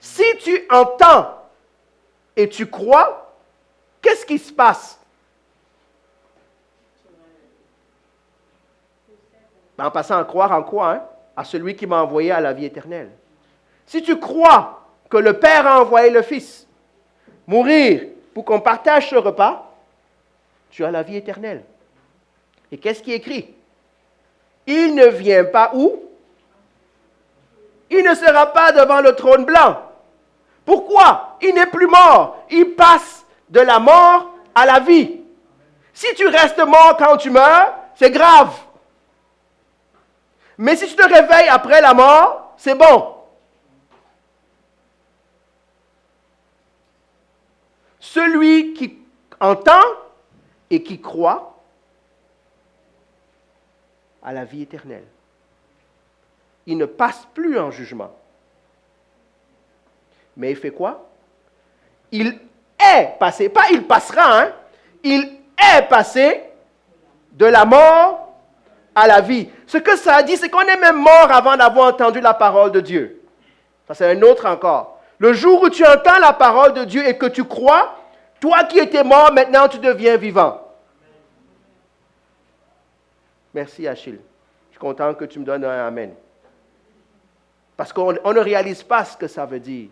Si tu entends et tu crois, qu'est-ce qui se passe? En passant à croire en quoi? Hein? À celui qui m'a envoyé à la vie éternelle. Si tu crois que le Père a envoyé le Fils mourir pour qu'on partage ce repas, tu as la vie éternelle. Et qu'est-ce qui est écrit? Il ne vient pas où? Il ne sera pas devant le trône blanc. Pourquoi? Il n'est plus mort. Il passe de la mort à la vie. Si tu restes mort quand tu meurs, c'est grave. Mais si tu te réveilles après la mort, c'est bon. Celui qui entend et qui croit à la vie éternelle. Il ne passe plus en jugement. Mais il fait quoi? Il est passé, pas il passera, hein? Il est passé de la mort à la vie. Ce que ça dit, c'est qu'on est même mort avant d'avoir entendu la parole de Dieu. Ça, c'est un autre encore. Le jour où tu entends la parole de Dieu et que tu crois, toi qui étais mort, maintenant tu deviens vivant. Merci Achille. Je suis content que tu me donnes un amen. Parce qu'on ne réalise pas ce que ça veut dire.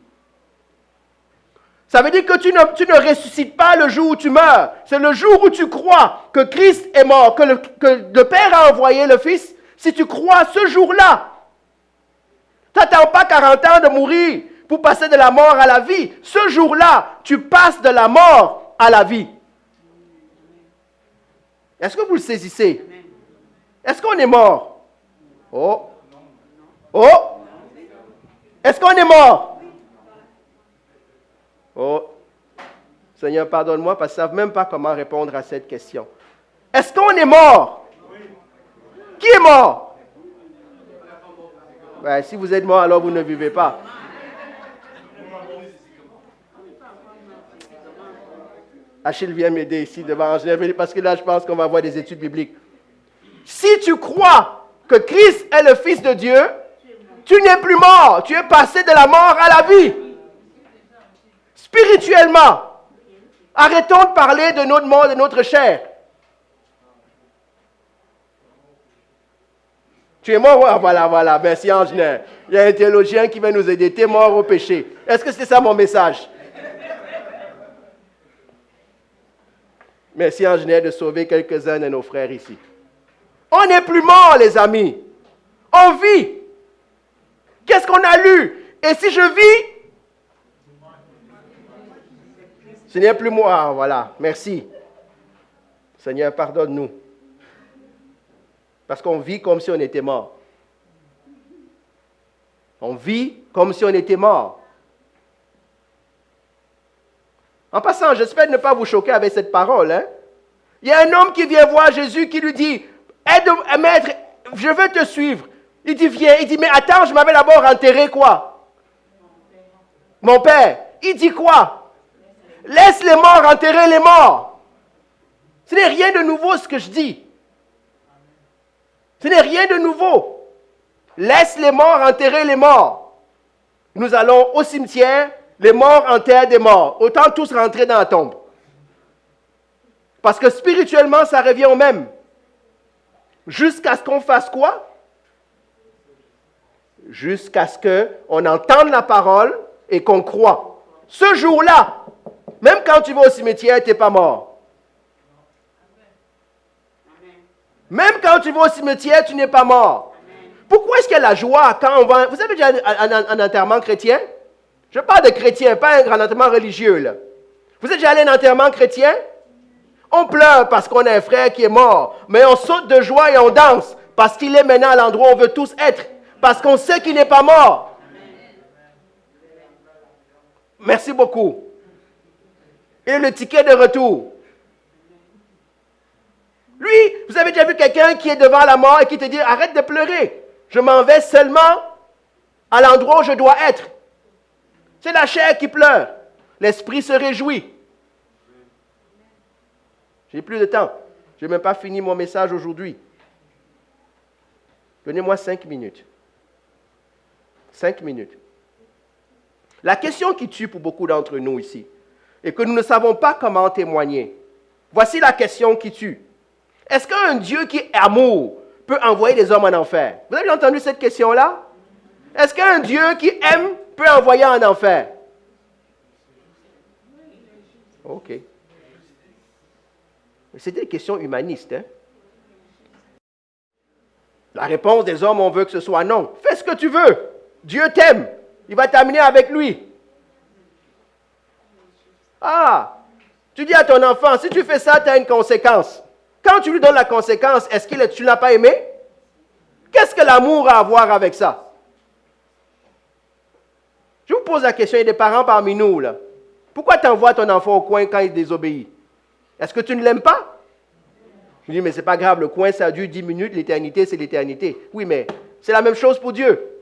Ça veut dire que tu ne ressuscites pas le jour où tu meurs. C'est le jour où tu crois que Christ est mort, que le Père a envoyé le Fils. Si tu crois ce jour-là, tu n'attends pas 40 ans de mourir pour passer de la mort à la vie. Ce jour-là, tu passes de la mort à la vie. Est-ce que vous le saisissez? Est-ce qu'on est mort? Oh! Oh! Est-ce qu'on est mort? Oh, Seigneur, pardonne-moi parce qu'ils ne savent même pas comment répondre à cette question. Est-ce qu'on est mort? Qui est mort? Ben, si vous êtes mort, alors vous ne vivez pas. Achille vient m'aider ici devant Angèle, parce que là, je pense qu'on va avoir des études bibliques. Si tu crois que Christ est le Fils de Dieu, tu n'es plus mort. Tu es passé de la mort à la vie. Spirituellement, arrêtons de parler de notre mort, de notre chair. Tu es mort? Ah, voilà, merci Angèle. Il y a un théologien qui va nous aider. Tu es mort au péché. Est-ce que c'est ça mon message? Merci Angèle de sauver quelques-uns de nos frères ici. On n'est plus mort, les amis. On vit. Qu'est-ce qu'on a lu? Et si je vis, ce n'est plus moi. Voilà, merci. Seigneur, pardonne-nous. Parce qu'on vit comme si on était mort. On vit comme si on était mort. En passant, j'espère ne pas vous choquer avec cette parole. Hein? Il y a un homme qui vient voir Jésus qui lui dit, « Maître, je veux te suivre. » Il dit, viens. Il dit, mais attends, je m'avais d'abord enterré quoi? Mon père. Il dit quoi? Laisse les morts enterrer les morts. Ce n'est rien de nouveau ce que je dis. Ce n'est rien de nouveau. Laisse les morts enterrer les morts. Nous allons au cimetière, les morts enterrent des morts. Autant tous rentrer dans la tombe. Parce que spirituellement, ça revient au même. Jusqu'à ce qu'on fasse quoi? Jusqu'à ce qu'on entende la parole et qu'on croit. Ce jour-là, même quand tu vas au cimetière, tu n'es pas mort. Même quand tu vas au cimetière, tu n'es pas mort. Pourquoi est-ce qu'il y a la joie quand on va... Vous avez déjà un enterrement chrétien? Je parle de chrétien, pas un grand enterrement religieux. Là. Vous êtes déjà allé à un enterrement chrétien? On pleure parce qu'on a un frère qui est mort, mais on saute de joie et on danse parce qu'il est maintenant à l'endroit où on veut tous être, parce qu'on sait qu'il n'est pas mort. Merci beaucoup. Et le ticket de retour. Lui, vous avez déjà vu quelqu'un qui est devant la mort et qui te dit, arrête de pleurer. Je m'en vais seulement à l'endroit où je dois être. C'est la chair qui pleure. L'esprit se réjouit. J'ai plus de temps. Je n'ai même pas fini mon message aujourd'hui. Donnez-moi 5 minutes. 5 minutes. La question qui tue pour beaucoup d'entre nous ici, et que nous ne savons pas comment témoigner, voici la question qui tue. Est-ce qu'un Dieu qui est amour peut envoyer des hommes en enfer? Vous avez entendu cette question-là? Est-ce qu'un Dieu qui aime peut envoyer en enfer? OK. C'était une question humaniste. Hein? La réponse des hommes, on veut que ce soit non. Fais ce que tu veux. Dieu t'aime. Il va t'amener avec lui. Ah, tu dis à ton enfant, si tu fais ça, tu as une conséquence. Quand tu lui donnes la conséquence, est-ce que tu ne l'as pas aimé? Qu'est-ce que l'amour a à voir avec ça? Je vous pose la question, il y a des parents parmi nous, là. Pourquoi tu envoies ton enfant au coin quand il désobéit? Est-ce que tu ne l'aimes pas? Je dis, mais ce n'est pas grave, le coin, ça dure 10 minutes, l'éternité, c'est l'éternité. Oui, mais c'est la même chose pour Dieu.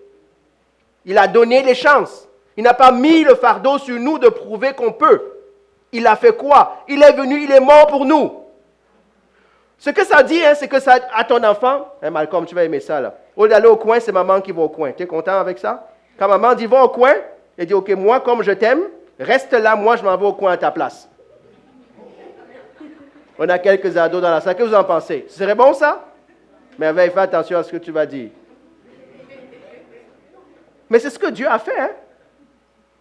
Il a donné les chances. Il n'a pas mis le fardeau sur nous de prouver qu'on peut. Il a fait quoi? Il est venu, il est mort pour nous. Ce que ça dit, hein, c'est que ça, à ton enfant, hein, Malcolm, tu vas aimer ça, là. Au lieu d'aller au coin, c'est maman qui va au coin. Tu es content avec ça? Quand maman dit, va au coin, elle dit, OK, moi, comme je t'aime, reste là, moi, je m'en vais au coin à ta place. On a quelques ados dans la salle. Qu'est-ce que vous en pensez? Ce serait bon, ça? Mais fais attention à ce que tu vas dire. Mais c'est ce que Dieu a fait, hein?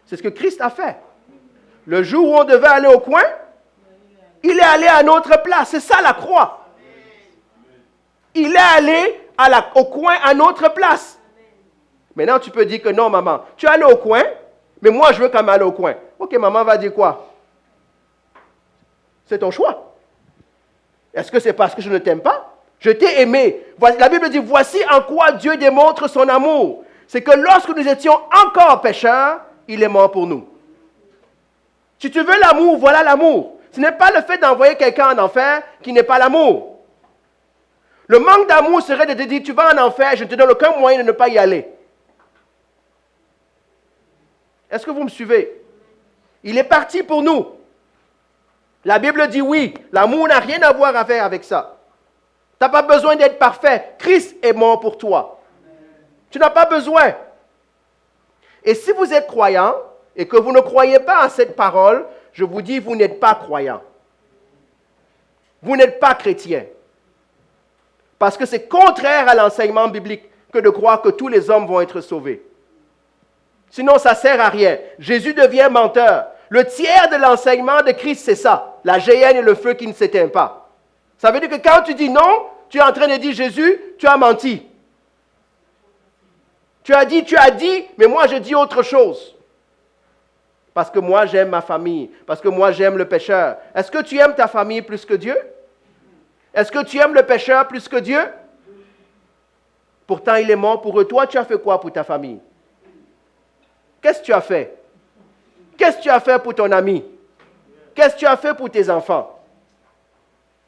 C'est ce que Christ a fait. Le jour où on devait aller au coin, il est allé à notre place. C'est ça la croix. Il est allé au coin à notre place. Maintenant, tu peux dire que non, maman, tu es allé au coin, mais moi, je veux quand même aller au coin. OK, maman va dire quoi? C'est ton choix. Est-ce que c'est parce que je ne t'aime pas? Je t'ai aimé. La Bible dit, voici en quoi Dieu démontre son amour. C'est que lorsque nous étions encore pécheurs, il est mort pour nous. Si tu veux l'amour, voilà l'amour. Ce n'est pas le fait d'envoyer quelqu'un en enfer qui n'est pas l'amour. Le manque d'amour serait de te dire, tu vas en enfer, je ne te donne aucun moyen de ne pas y aller. Est-ce que vous me suivez? Il est parti pour nous. La Bible dit oui, l'amour n'a rien à voir avec ça. Tu n'as pas besoin d'être parfait. Christ est mort pour toi. Tu n'as pas besoin. Et si vous êtes croyant et que vous ne croyez pas à cette parole, je vous dis, vous n'êtes pas croyant. Vous n'êtes pas chrétien. Parce que c'est contraire à l'enseignement biblique que de croire que tous les hommes vont être sauvés. Sinon, ça ne sert à rien. Jésus devient menteur. Le tiers de l'enseignement de Christ, c'est ça. La géhenne et le feu qui ne s'éteignent pas. Ça veut dire que quand tu dis non, tu es en train de dire, Jésus, tu as menti. Tu as dit, mais moi je dis autre chose. Parce que moi j'aime ma famille, parce que moi j'aime le pécheur. Est-ce que tu aimes ta famille plus que Dieu? Est-ce que tu aimes le pécheur plus que Dieu? Pourtant il est mort pour eux. Toi, tu as fait quoi pour ta famille? Qu'est-ce que tu as fait? Qu'est-ce que tu as fait pour ton ami? Qu'est-ce que tu as fait pour tes enfants?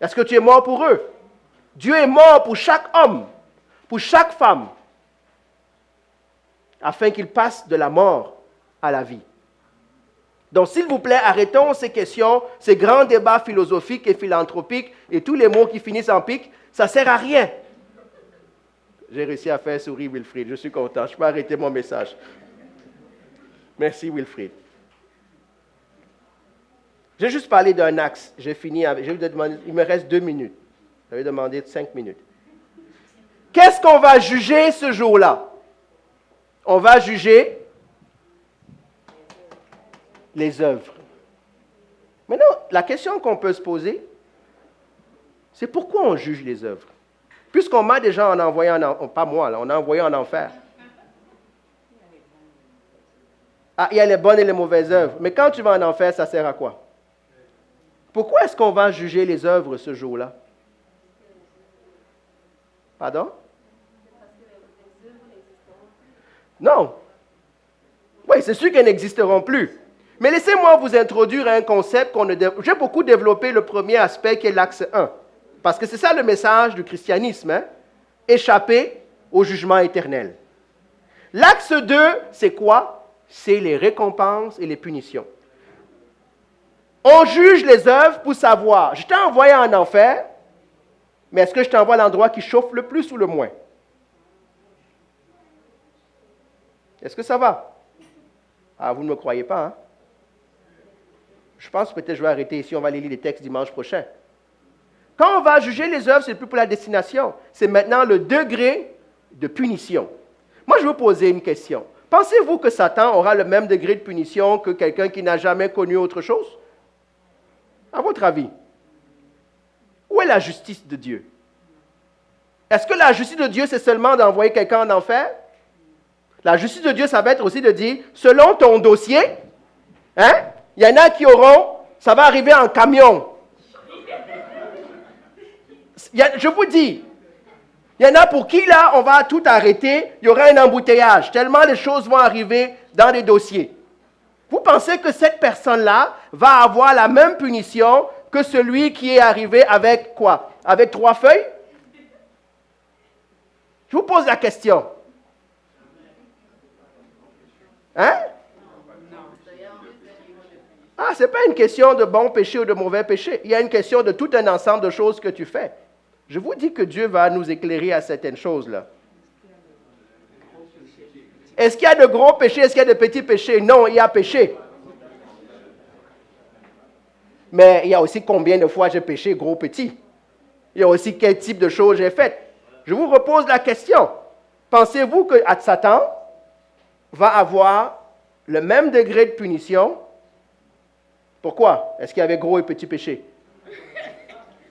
Est-ce que tu es mort pour eux? Dieu est mort pour chaque homme, pour chaque femme, afin qu'ils passent de la mort à la vie. Donc, s'il vous plaît, arrêtons ces questions, ces grands débats philosophiques et philanthropiques et tous les mots qui finissent en pique. Ça ne sert à rien. J'ai réussi à faire sourire Wilfried. Je suis content. Je peux arrêter mon message. Merci, Wilfried. J'ai juste parlé d'un axe. J'ai fini. Il me reste 2 minutes. J'avais demandé 5 minutes. Qu'est-ce qu'on va juger ce jour-là? On va juger les œuvres. Maintenant, la question qu'on peut se poser, c'est pourquoi on juge les œuvres? Puisqu'on m'a déjà en envoyant, pas moi, là, on a envoyé en enfer. Ah, il y a les bonnes et les mauvaises œuvres. Mais quand tu vas en enfer, ça sert à quoi? Pourquoi est-ce qu'on va juger les œuvres ce jour-là? Pardon? Non. Oui, c'est sûr qu'elles n'existeront plus. Mais laissez-moi vous introduire à un concept j'ai beaucoup développé le premier aspect qui est l'axe 1. Parce que c'est ça le message du christianisme, hein? Échapper au jugement éternel. L'axe 2, c'est quoi? C'est les récompenses et les punitions. On juge les œuvres pour savoir, je t'ai envoyé en enfer, mais est-ce que je t'envoie à l'endroit qui chauffe le plus ou le moins? Est-ce que ça va? Ah, vous ne me croyez pas, hein? Je pense que peut-être je vais arrêter ici, on va aller lire les textes dimanche prochain. Quand on va juger les œuvres, c'est plus pour la destination. C'est maintenant le degré de punition. Moi, je vais vous poser une question. Pensez-vous que Satan aura le même degré de punition que quelqu'un qui n'a jamais connu autre chose? À votre avis, où est la justice de Dieu? Est-ce que la justice de Dieu, c'est seulement d'envoyer quelqu'un en enfer? La justice de Dieu, ça va être aussi de dire, selon ton dossier, hein, il y en a qui auront, ça va arriver en camion. Je vous dis, il y en a pour qui, là, on va tout arrêter, il y aura un embouteillage, tellement les choses vont arriver dans les dossiers. Vous pensez que cette personne-là va avoir la même punition que celui qui est arrivé avec quoi? Avec 3 feuilles? Je vous pose la question. Hein? Ah, ce n'est pas une question de bon péché ou de mauvais péché. Il y a une question de tout un ensemble de choses que tu fais. Je vous dis que Dieu va nous éclairer à certaines choses-là. Est-ce qu'il y a de gros péchés? Est-ce qu'il y a de petits péchés? Non, il y a péché. Mais il y a aussi combien de fois j'ai péché, gros, petit. Il y a aussi quel type de choses j'ai faites. Je vous repose la question. Pensez-vous que Satan va avoir le même degré de punition? Pourquoi? Est-ce qu'il y avait gros et petit péché?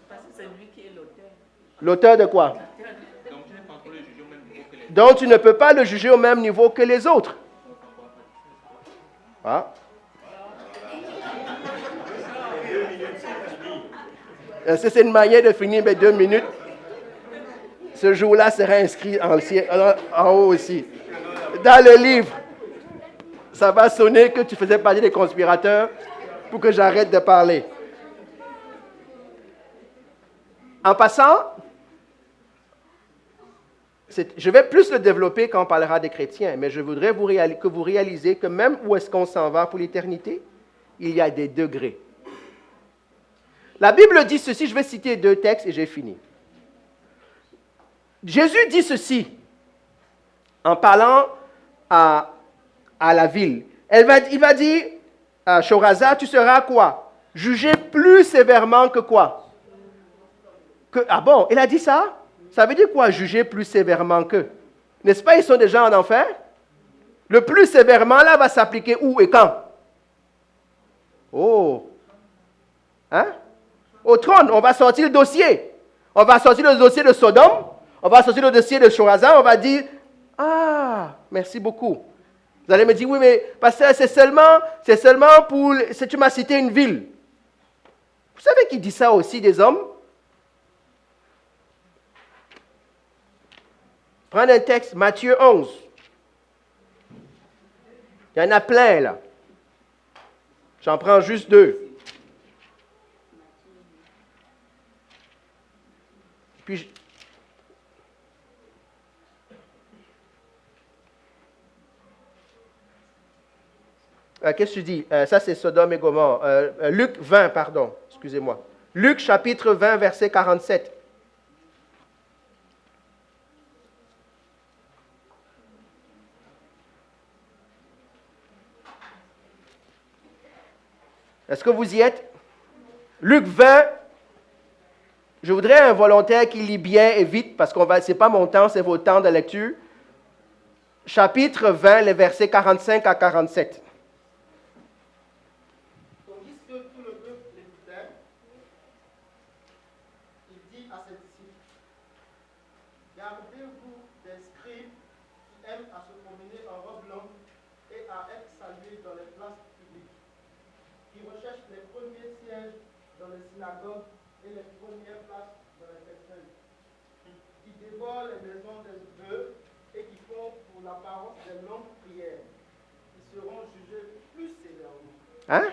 Parce que c'est lui qui est l'auteur. L'auteur de quoi? Donc tu ne peux pas le juger au même niveau que les autres. Ah. Est-ce que c'est une manière de finir mes 2 minutes? Ce jour-là sera inscrit en haut aussi. Dans le livre, ça va sonner que tu faisais partie des conspirateurs pour que j'arrête de parler. En passant, je vais plus le développer quand on parlera des chrétiens, mais je voudrais que vous réalisez que même où est-ce qu'on s'en va pour l'éternité, il y a des degrés. La Bible dit ceci, je vais citer 2 textes et j'ai fini. Jésus dit ceci en parlant à la ville. Il va dire, Chorazin, tu seras quoi? Jugé plus sévèrement que quoi? Ah bon, il a dit ça? Ça veut dire quoi, juger plus sévèrement que? N'est-ce pas, ils sont déjà en enfer? Le plus sévèrement, là, va s'appliquer où et quand? Oh! Hein? Au trône, on va sortir le dossier. On va sortir le dossier de Sodome. On va sortir le dossier de Chorazin. On va dire, ah, merci beaucoup. Vous allez me dire, oui, mais pasteur, c'est seulement pour... Tu m'as cité une ville. Vous savez qui dit ça aussi des hommes? Prenez un texte, Matthieu 11. Il y en a plein, là. J'en prends juste 2. Puis, qu'est-ce que tu dis? Ça, c'est Sodome et Gomorrhe. Luc 20, pardon. Excusez-moi. Luc, chapitre 20, verset 47. Est-ce que vous y êtes? Luc 20, je voudrais un volontaire qui lit bien et vite, parce que ce n'est pas mon temps, c'est votre temps de lecture. Chapitre 20, les versets 45 à 47. Tandis que tout le peuple l'écoutait, il dit à ses disciples, gardez-vous des scribes qui aiment à se promener en robe blanche et à être salués dans les places publiques, qui recherchent les premiers sièges dans les synagogues et les premières places dans les cercueils, qui dévorent les maisons des vœux et qui font pour l'apparence des longues prières. Ils seront jugés plus sévèrement. Hein?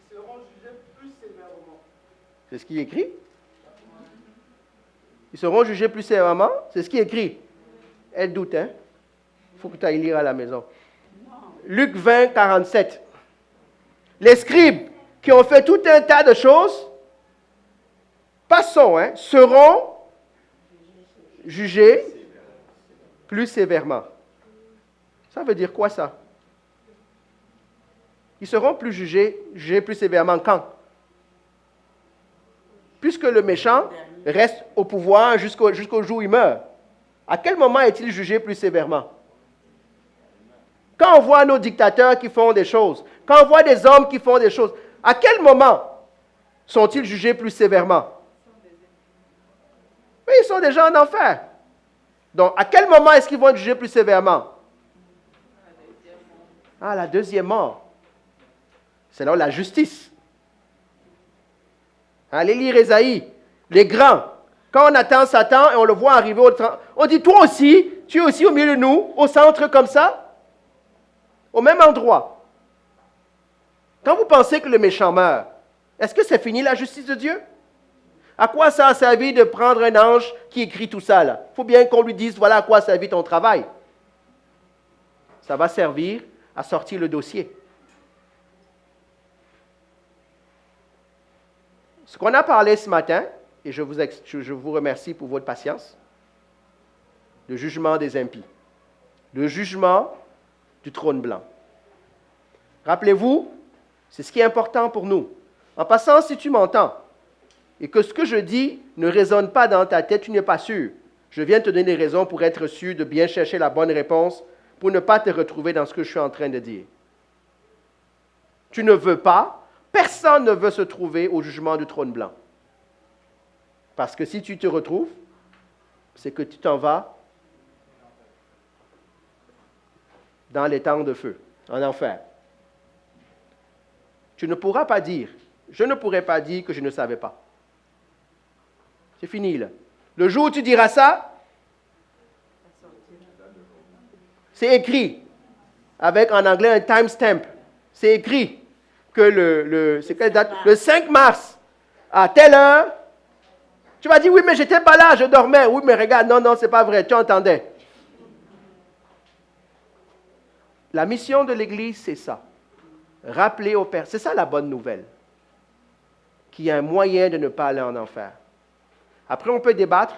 Ils seront jugés plus sévèrement. C'est ce qui est écrit. Ils seront jugés plus sévèrement. C'est ce qui est écrit. Elle doute, hein? Il faut que tu ailles lire à la maison. Luc 20, 47. Les scribes qui ont fait tout un tas de choses, passons, hein, seront jugés plus sévèrement. Ça veut dire quoi ça? Ils seront plus jugés plus sévèrement quand? Puisque le méchant reste au pouvoir jusqu'au jour où il meurt. À quel moment est-il jugé plus sévèrement? Quand on voit nos dictateurs qui font des choses, quand on voit des hommes qui font des choses, à quel moment sont-ils jugés plus sévèrement? Oui, ils sont déjà en enfer. Donc, à quel moment est-ce qu'ils vont être jugés plus sévèrement? Ah, la deuxième mort. C'est là la justice. Allez lire Ésaïe, les grands. Quand on attend Satan et on le voit arriver on dit, toi aussi, tu es aussi au milieu de nous, au centre comme ça, au même endroit. Quand vous pensez que le méchant meurt, est-ce que c'est fini la justice de Dieu? À quoi ça a servi de prendre un ange qui écrit tout ça là? Il faut bien qu'on lui dise, voilà à quoi ça servi ton travail. Ça va servir à sortir le dossier. Ce qu'on a parlé ce matin, et je vous remercie pour votre patience, le jugement des impies, le jugement du trône blanc. Rappelez-vous, c'est ce qui est important pour nous. En passant, si tu m'entends, et que ce que je dis ne résonne pas dans ta tête, tu n'es pas sûr, je viens te donner des raisons pour être sûr de bien chercher la bonne réponse, pour ne pas te retrouver dans ce que je suis en train de dire. Tu ne veux pas, personne ne veut se trouver au jugement du trône blanc. Parce que si tu te retrouves, c'est que tu t'en vas dans les temps de feu, en enfer. Tu ne pourras pas dire, je ne pourrai pas dire que je ne savais pas. C'est fini là. Le jour où tu diras ça, c'est écrit, avec en anglais un timestamp. C'est écrit que c'est quelle date? Le 5 mars, à telle heure, tu vas dire, oui, mais j'étais pas là, je dormais. Oui, mais regarde, non, c'est pas vrai, tu entendais. La mission de l'Église, c'est ça. Rappeler au Père, c'est ça la bonne nouvelle, qu'il y a un moyen de ne pas aller en enfer. Après, on peut débattre,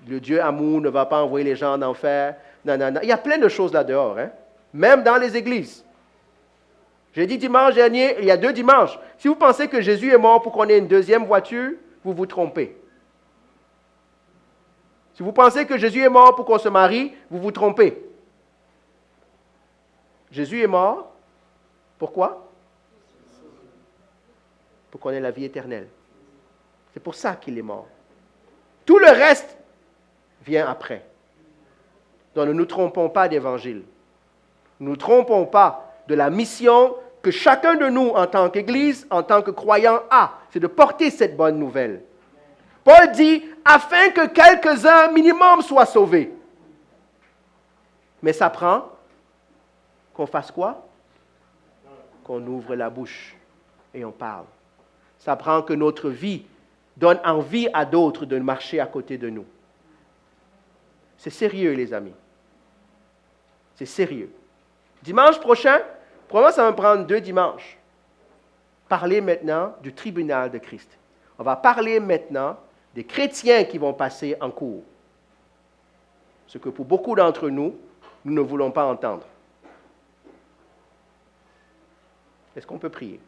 le Dieu amour ne va pas envoyer les gens en enfer, nanana. Il y a plein de choses là-dehors, hein? Même dans les églises. J'ai dit dimanche dernier, il y a 2 dimanches, si vous pensez que Jésus est mort pour qu'on ait une deuxième voiture, vous vous trompez. Si vous pensez que Jésus est mort pour qu'on se marie, vous vous trompez. Jésus est mort, pourquoi? Pour qu'on ait la vie éternelle. C'est pour ça qu'il est mort. Tout le reste vient après. Donc ne nous trompons pas d'évangile. Ne nous trompons pas de la mission que chacun de nous, en tant qu'Église, en tant que croyant, a. C'est de porter cette bonne nouvelle. Paul dit, afin que quelques-uns minimum soient sauvés. Mais ça prend qu'on fasse quoi? Qu'on ouvre la bouche et on parle. Ça prend que notre vie donne envie à d'autres de marcher à côté de nous. C'est sérieux, les amis. C'est sérieux. Dimanche prochain, probablement ça va me prendre 2 dimanches. Parler maintenant du tribunal de Christ. On va parler maintenant des chrétiens qui vont passer en cours. Ce que pour beaucoup d'entre nous, nous ne voulons pas entendre. Est-ce qu'on peut prier?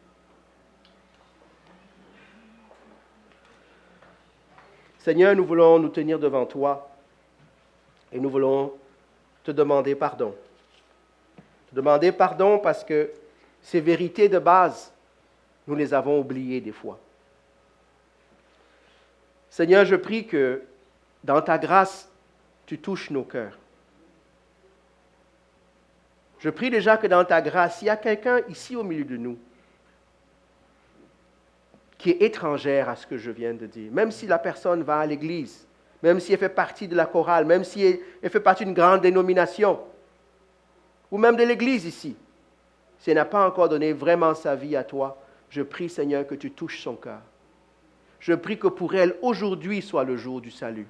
Seigneur, nous voulons nous tenir devant toi et nous voulons te demander pardon. Te demander pardon parce que ces vérités de base, nous les avons oubliées des fois. Seigneur, je prie que dans ta grâce, tu touches nos cœurs. Je prie déjà que dans ta grâce, il y a quelqu'un ici au milieu de nous qui est étrangère à ce que je viens de dire. Même si la personne va à l'église, même si elle fait partie de la chorale, même si elle fait partie d'une grande dénomination, ou même de l'église ici, si elle n'a pas encore donné vraiment sa vie à toi, je prie, Seigneur, que tu touches son cœur. Je prie que pour elle, aujourd'hui soit le jour du salut.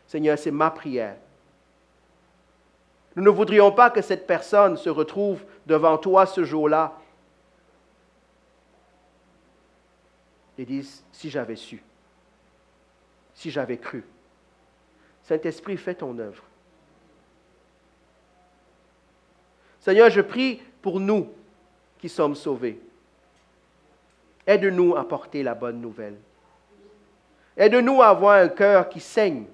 Seigneur, c'est ma prière. Nous ne voudrions pas que cette personne se retrouve devant toi ce jour-là et dise, si j'avais su, si j'avais cru. Saint-Esprit, fais ton œuvre. Seigneur, je prie pour nous qui sommes sauvés. Aide-nous à porter la bonne nouvelle. Aide-nous à avoir un cœur qui saigne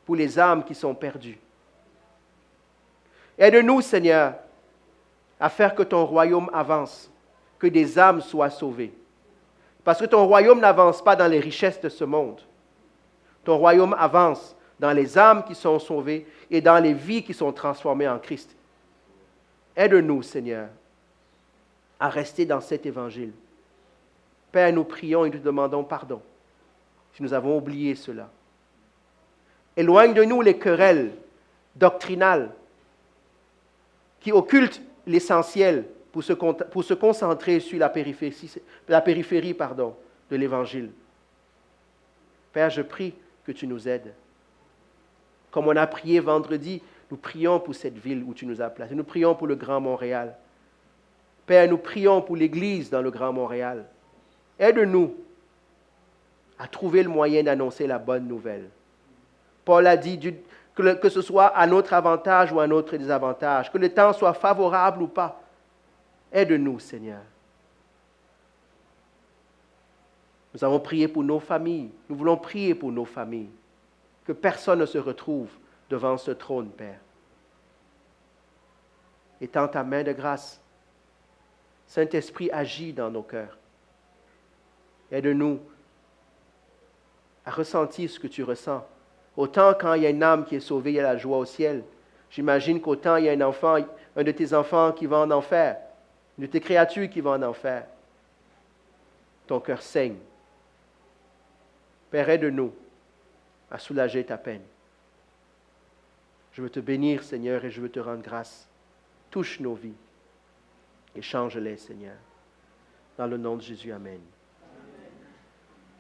pour les âmes qui sont perdues. Aide-nous, Seigneur, à faire que ton royaume avance, que des âmes soient sauvées. Parce que ton royaume n'avance pas dans les richesses de ce monde. Ton royaume avance dans les âmes qui sont sauvées et dans les vies qui sont transformées en Christ. Aide-nous, Seigneur, à rester dans cet évangile. Père, nous prions et nous demandons pardon si nous avons oublié cela. Éloigne de nous les querelles doctrinales qui occultent l'essentiel pour se concentrer sur la périphérie de l'Évangile. Père, je prie que tu nous aides. Comme on a prié vendredi, nous prions pour cette ville où tu nous as placés. Nous prions pour le Grand Montréal. Père, nous prions pour l'Église dans le Grand Montréal. Aide-nous à trouver le moyen d'annoncer la bonne nouvelle. Paul a dit que ce soit à notre avantage ou à notre désavantage, que le temps soit favorable ou pas. Aide-nous, Seigneur. Nous avons prié pour nos familles. Nous voulons prier pour nos familles. Que personne ne se retrouve devant ce trône, Père. Étends ta main de grâce. Saint-Esprit, agit dans nos cœurs. Aide-nous à ressentir ce que tu ressens. Autant quand il y a une âme qui est sauvée, il y a la joie au ciel. J'imagine qu'autant il y a un de tes enfants qui va en enfer, une de tes créatures qui va en enfer. Ton cœur saigne. Père, aide-nous à soulager ta peine. Je veux te bénir, Seigneur, et je veux te rendre grâce. Touche nos vies et change-les, Seigneur. Dans le nom de Jésus, amen.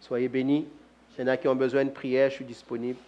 Soyez bénis. S'il y en a qui ont besoin de prière, je suis disponible.